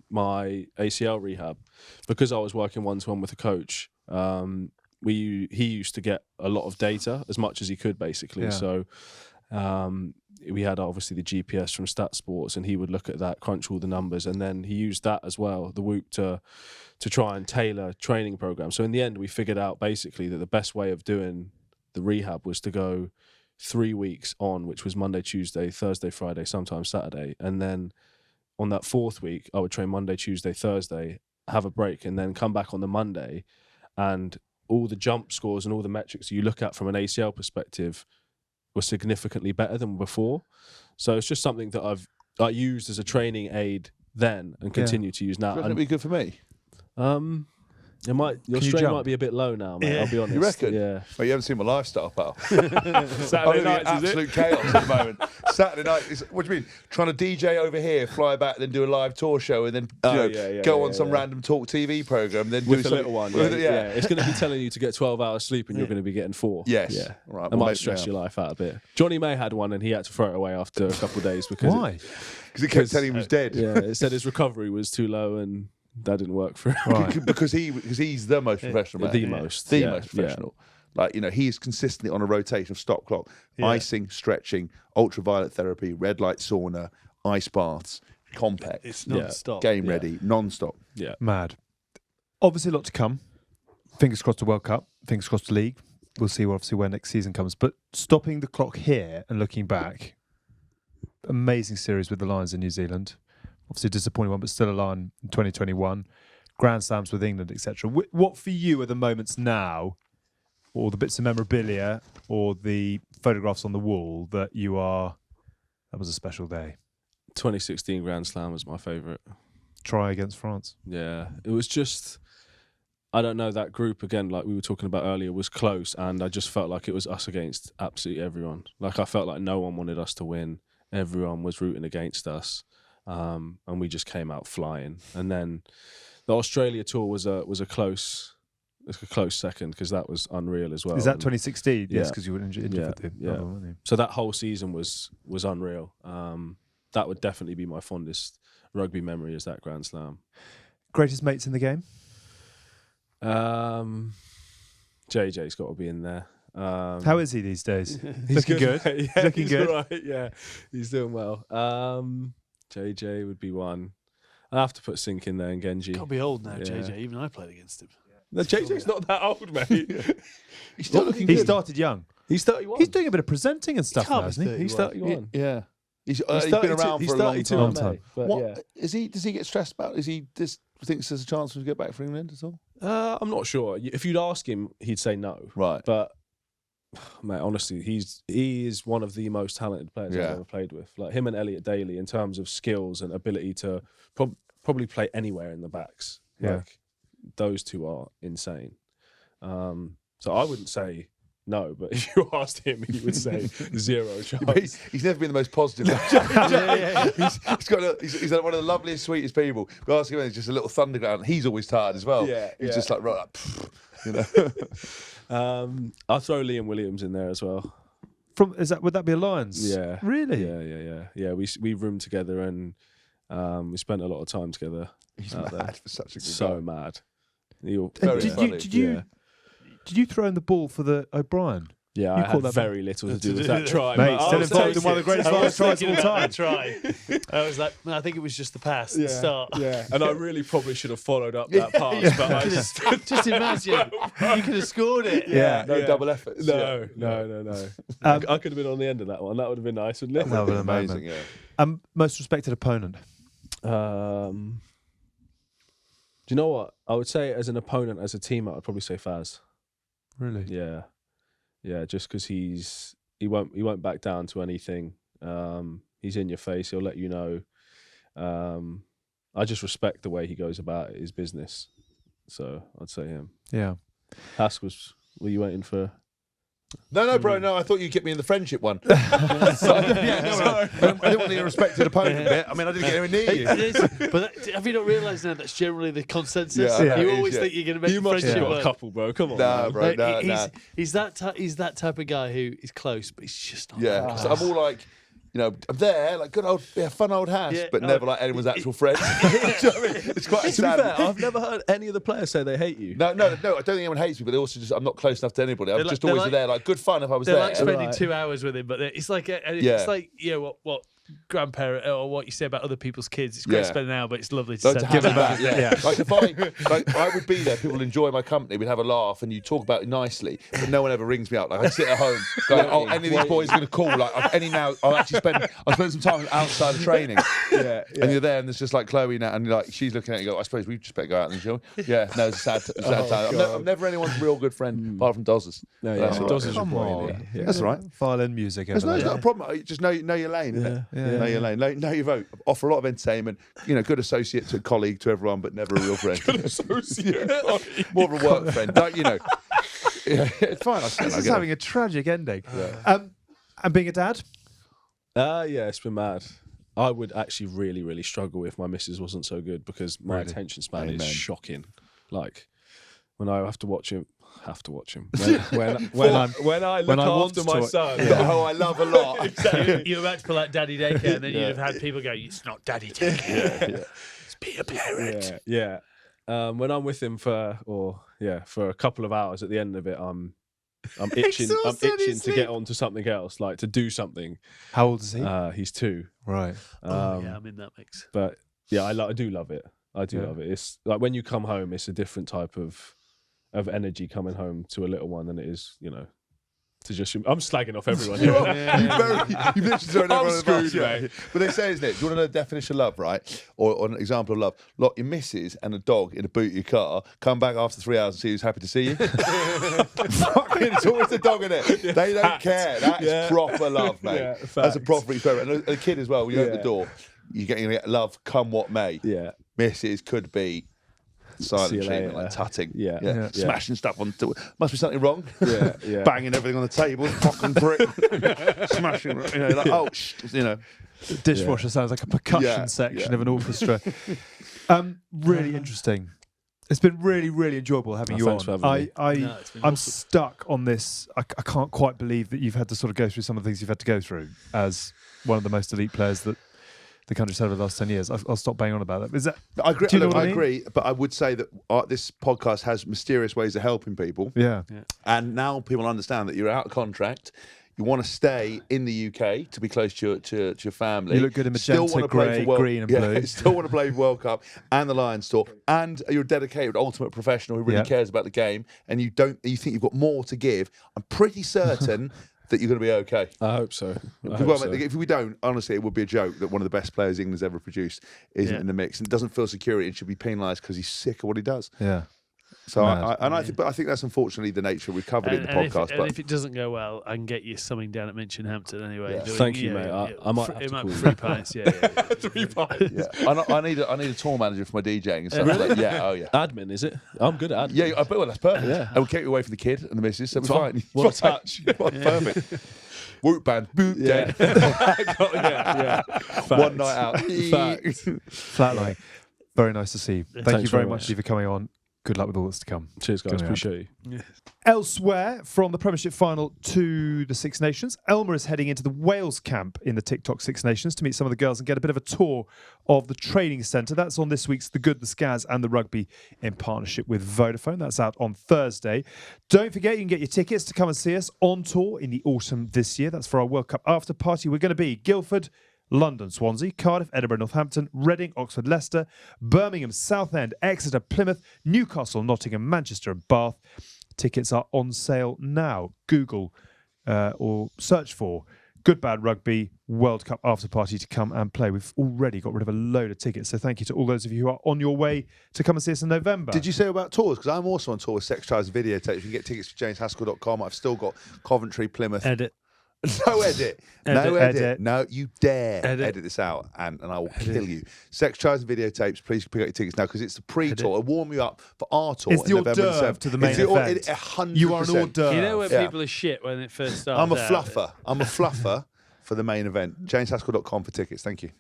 my ACL rehab, because I was working one-to-one with a coach. He used to get a lot of data, as much as he could, basically. Yeah. So we had obviously the GPS from Stat Sports, and he would look at that, crunch all the numbers, and then he used that as well, the Whoop, to try and tailor training programs. So in the end, we figured out basically that the best way of doing the rehab was to go 3 weeks on, which was Monday, Tuesday, Thursday, Friday, sometimes Saturday. And then on that 4th week, I would train Monday, Tuesday, Thursday, have a break, and then come back on the Monday. And all the jump scores and all the metrics you look at from an ACL perspective were significantly better than before. So it's just something that I used as a training aid then and continue to use now. Wouldn't it be good for me? Your strain might be a bit low now, mate. Yeah. I'll be honest. You reckon? Yeah. Well, you haven't seen my lifestyle, pal. Saturday nights, is it? Absolute chaos at the moment. Saturday night is, what do you mean? Trying to DJ over here, fly back, then do a live tour show, and then go on some random talk TV program, then With do the little one. Yeah. It's going to be telling you to get 12 hours sleep, and you're going to be getting 4. Yes. Yeah. Right. That might stress your life out a bit. Johnny May had one, and he had to throw it away after a couple of days because Why? Because it kept telling him he was dead. Yeah, it said his recovery was too low, and that didn't work for him. Right. because he's the most professional man. The most professional. Like, you know, he is consistently on a rotation of stop clock, icing, stretching, ultraviolet therapy, red light sauna, ice baths, compact. It's non-stop. Game ready, non-stop. Yeah. Mad. Obviously a lot to come. Fingers crossed the World Cup. Fingers crossed the league. We'll see obviously where next season comes. But stopping the clock here and looking back, amazing series with the Lions in New Zealand. Obviously a disappointing one, but still a Lion in 2021. Grand Slams with England, etc. What for you are the moments now, or the bits of memorabilia, or the photographs on the wall that was a special day? 2016 Grand Slam was my favourite. Try against France. Yeah. It was just, I don't know, that group, again, like we were talking about earlier, was close, and I just felt like it was us against absolutely everyone. Like, I felt like no one wanted us to win. Everyone was rooting against us. And we just came out flying. And then the Australia tour was a close second, because that was unreal as well. Is that 2016? Yeah. Yes, because you were injured with the other one, weren't you? So that whole season was unreal. That would definitely be my fondest rugby memory, is that Grand Slam. Greatest mates in the game? JJ's got to be in there. How is he these days? He's Looking good. mate. Yeah, Looking he's good. all right. Yeah, he's doing well. JJ would be one. I have to put Sink in there and Genji. Can't be old now, Yeah. JJ. Even I played against him. No, JJ's not that old, mate. He's still looking He good. started young. He's 31. He's doing a bit of presenting and stuff can't now, be isn't he? 30. He's 31. Yeah. He's been 32 around he's for a long 32 time. in May, but What yeah. is he? Does he get stressed about? Is he just thinks there's a chance for him to get back for England at all? I'm not sure. If you'd ask him, he'd say no. Right. But mate, honestly, he is one of the most talented players I've ever played with. Like him and Elliot Daly, in terms of skills and ability to probably play anywhere in the backs. Yeah. Like those two are insane. So I wouldn't say no, but if you asked him, he would say zero chance. But he's never been the most positive. He's one of the loveliest, sweetest people. But ask him, he's just a little thunderground. He's always tired as well. Yeah, he's yeah. just like, right, you know. I'll throw Liam Williams in there as well. Would that be a Lions? Yeah. Really? Yeah. We roomed together and we spent a lot of time together. He's out mad there. for such a good So guy. mad. Very funny. Did you throw in the ball for the O'Brien? Yeah, You I call had that very little to do with that try. Mate, but still I'll involved take in one of the it. greatest I Lions was tries of thinking all about time. that try. I was like, I think it was just the pass at the start. Yeah, and I really probably should have followed up that pass, but I Just imagine you could have scored it. No double efforts. No. I could have been on the end of that one. That would have been nice, wouldn't it? That would have been Amazing. amazing. Yeah. Most respected opponent. Do you know what? I would say as an opponent, as a teammate, I'd probably say Faz. Really? Yeah, just because he won't back down to anything. He's in your face. He'll let you know. I just respect the way he goes about his business. So I'd say him. Yeah. Hask were you waiting for? No, bro. No, I thought you'd get me in the friendship one. I didn't want the respected opponent bit. I mean, I didn't get anywhere near you. It is, but have you not realised now that's generally the consensus? Yeah, you it is, always yeah. think you're going to make You the must have friendship got a work. couple, bro. Come on. Nah, man. bro. No. He's that type of guy who is close, but he's just not. Yeah, that 'cause I'm all like, you know, I'm there, like good old, fun old house, Yeah, but never like anyone's actual friends. Do you know what I mean? It's quite To be sad. fair, I've never heard any of the players say they hate you. No, I don't think anyone hates me, but they also just, I'm not close enough to anybody. I'm They're just like- always they're there, like good fun if I was They're there. like spending Right. 2 hours with him, but it's like Yeah. it's like what grandparent or what you say about other people's kids. It's great Yeah. to spend an hour, but it's lovely to Like to send have them that, back. yeah. Like if I would be there, people would enjoy my company, we'd have a laugh, and you talk about it nicely, but no one ever rings me up. Like I sit at home, going, "Oh, any of these boys are going to call." Like I'll spend some time outside of training, Yeah. and you're there, and there's just like Chloe now, and like she's looking at you, go, "I suppose we just better go out and chill." Yeah, no, it's a sad time. I'm never anyone's real good friend apart from Dozzers. No, That's all right. Dozzers are Come brilliant. on. Yeah. That's all right. Violin music. There's over no, it's there. not a problem. Just know your lane. Isn't it? Yeah. Know your lane. Know your vote. Offer a lot of entertainment. You know, good associate to colleague to everyone, but never a real friend. More of a work friend. Don't you know? Yeah, it's fine. This is having a tragic ending. And being a dad? Yeah, it's been mad. I would actually really, really struggle if my missus wasn't so good because my Really? attention span Amen. is shocking. Like when I have to watch him. When I look want after to my watch- son, who I love a lot. Exactly. You're about to pull out daddy daycare, and then you'd have had people go, "It's not daddy daycare. It's be a parent." Yeah. When I'm with him for a couple of hours, at the end of it, I'm itching. I'm Exhausted in itching to sleep. get onto something else, like to do something. How old is he? He's 2. Right. Oh yeah, I'm in that mix. But yeah, I do love it. I do Yeah. love it. It's like when you come home, it's a different type of energy coming home to a little one than it is, to just. I'm slagging off everyone here. You've literally thrown I'm everyone under the bus, screwed, yeah. mate. But they say, isn't it? Do you want to know the definition of love, right? Or an example of love? Lock your missus and a dog in the boot of your car. Come back after 3 hours and see who's happy to see you. Fucking, it's always the dog in it. They don't care. That's proper love, mate. Yeah, That's a facts. proper experiment. And a kid as well. When you open the door, you're getting to get love, come what may. Yeah. Missus could be silent See you treatment, later. like tutting. Yeah. Smashing stuff on. Must be something wrong. Yeah. Banging everything on the table, fucking brick, smashing. Like Dishwasher sounds like a percussion Yeah, section yeah. of an orchestra. Really interesting. It's been really, really enjoyable having you thanks on. for having me. No, it's been I'm awesome. stuck on this. I can't quite believe that you've had to sort of go through some of the things you've had to go through as one of the most elite players that the country's had over the last 10 years. I'll stop banging on about that. Is that? I agree. Do you know Look, what I I mean? agree, but I would say that this podcast has mysterious ways of helping people. Yeah. And now people understand that you're out of contract. You want to stay in the UK to be close to your family. You look good in Still magenta, wanna play grey, for green and blue. Still want to play for World Cup and the Lions Tour. And you're a dedicated, ultimate professional who really cares about the game. And you think you've got more to give. I'm pretty certain that you're going to be okay. I hope so. If we don't, honestly, it would be a joke that one of the best players England's ever produced isn't in the mix and doesn't feel security and should be penalised because he's sick of what he does. Yeah. So I think that's unfortunately the nature. We've covered it in the podcast. And if it doesn't go well, I can get you something down at Minchinhampton anyway. Yeah. Thank you, mate. I might have it to might call be you. 3 pints. Yeah. 3 pints. Yeah. I need a tour manager for my DJing and stuff. Like, yeah. Admin, is it? I'm good at admin. Yeah, well, that's perfect. Yeah. And we'll keep you away from the kid and the missus, so we're Fine. fine. What a touch. Perfect. Whoop band. Boot. Yeah. yeah. One night out. Facts. Flatline. Very nice to see you. Thank you Thanks very very much, much. Steve, for coming on. Good luck with all that's to come. Cheers, guys. Good Appreciate you. Elsewhere, from the Premiership final to the Six Nations, Elmer is heading into the Wales camp in the TikTok Six Nations to meet some of the girls and get a bit of a tour of the training centre. That's on this week's The Good, the Scaz and the Rugby in partnership with Vodafone. That's out on Thursday. Don't forget, you can get your tickets to come and see us on tour in the autumn this year. That's for our World Cup after party. We're going to be Guildford, London, Swansea, Cardiff, Edinburgh, Northampton, Reading, Oxford, Leicester, Birmingham, Southend, Exeter, Plymouth, Newcastle, Nottingham, Manchester and Bath. Tickets are on sale now. Google or search for Good Bad Rugby World Cup After Party to come and play. We've already got rid of a load of tickets, so thank you to all those of you who are on your way to come and see us in November. Did you say about tours? Because I'm also on tour with Sex Drives Videotapes. You can get tickets for jameshaskell.com. I've still got Coventry, Plymouth. Edit. No edit. No Edit. edit. No, you dare Edit. edit this out and I will kill you. Sex Drives and Videotapes, please pick up your tickets now because it's the pre-tour. It'll warm you up for our tour It's in the hors November d'oeuvre 7th. to the main It's the event. 100%. You are an hors d'oeuvre. You know when Yeah. people are shit when it first starts? I'm a fluffer. I'm a fluffer for the main event. jameshaskell.com for tickets. Thank you.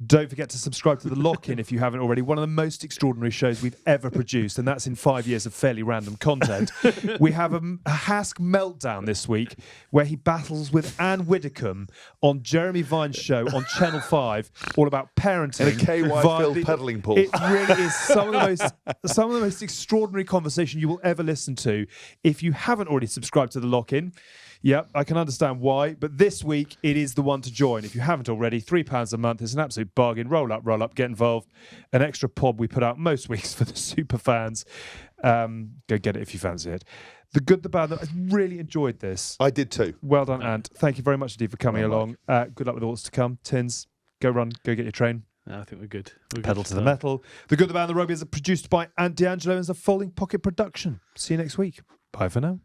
Don't forget to subscribe to The Lock-In if you haven't already. One of the most extraordinary shows we've ever produced, and that's in 5 years of fairly random content. We have a Hask meltdown this week where he battles with Anne Widdecombe on Jeremy Vine's show on Channel 5, all about parenting. In a KY via filled the- peddling pool. It really is some of the most extraordinary conversation you will ever listen to. If you haven't already subscribed to The Lock-In, yeah, I can understand why, but this week it is the one to join. If you haven't already, £3 a month is an absolute bargain. Roll up, get involved. An extra pod we put out most weeks for the super fans. Go get it if you fancy it. The Good, the Bad, I really enjoyed this. I did too. Well done, Ant. Thank you very much indeed for coming along. Good luck with all that's to come. Tins, go run, go get your train. No, I think we're good. We're Pedal good to the metal. The Good, the Bad, and the Rugby is produced by Ant D'Angelo and is a Folding Pocket production. See you next week. Bye for now.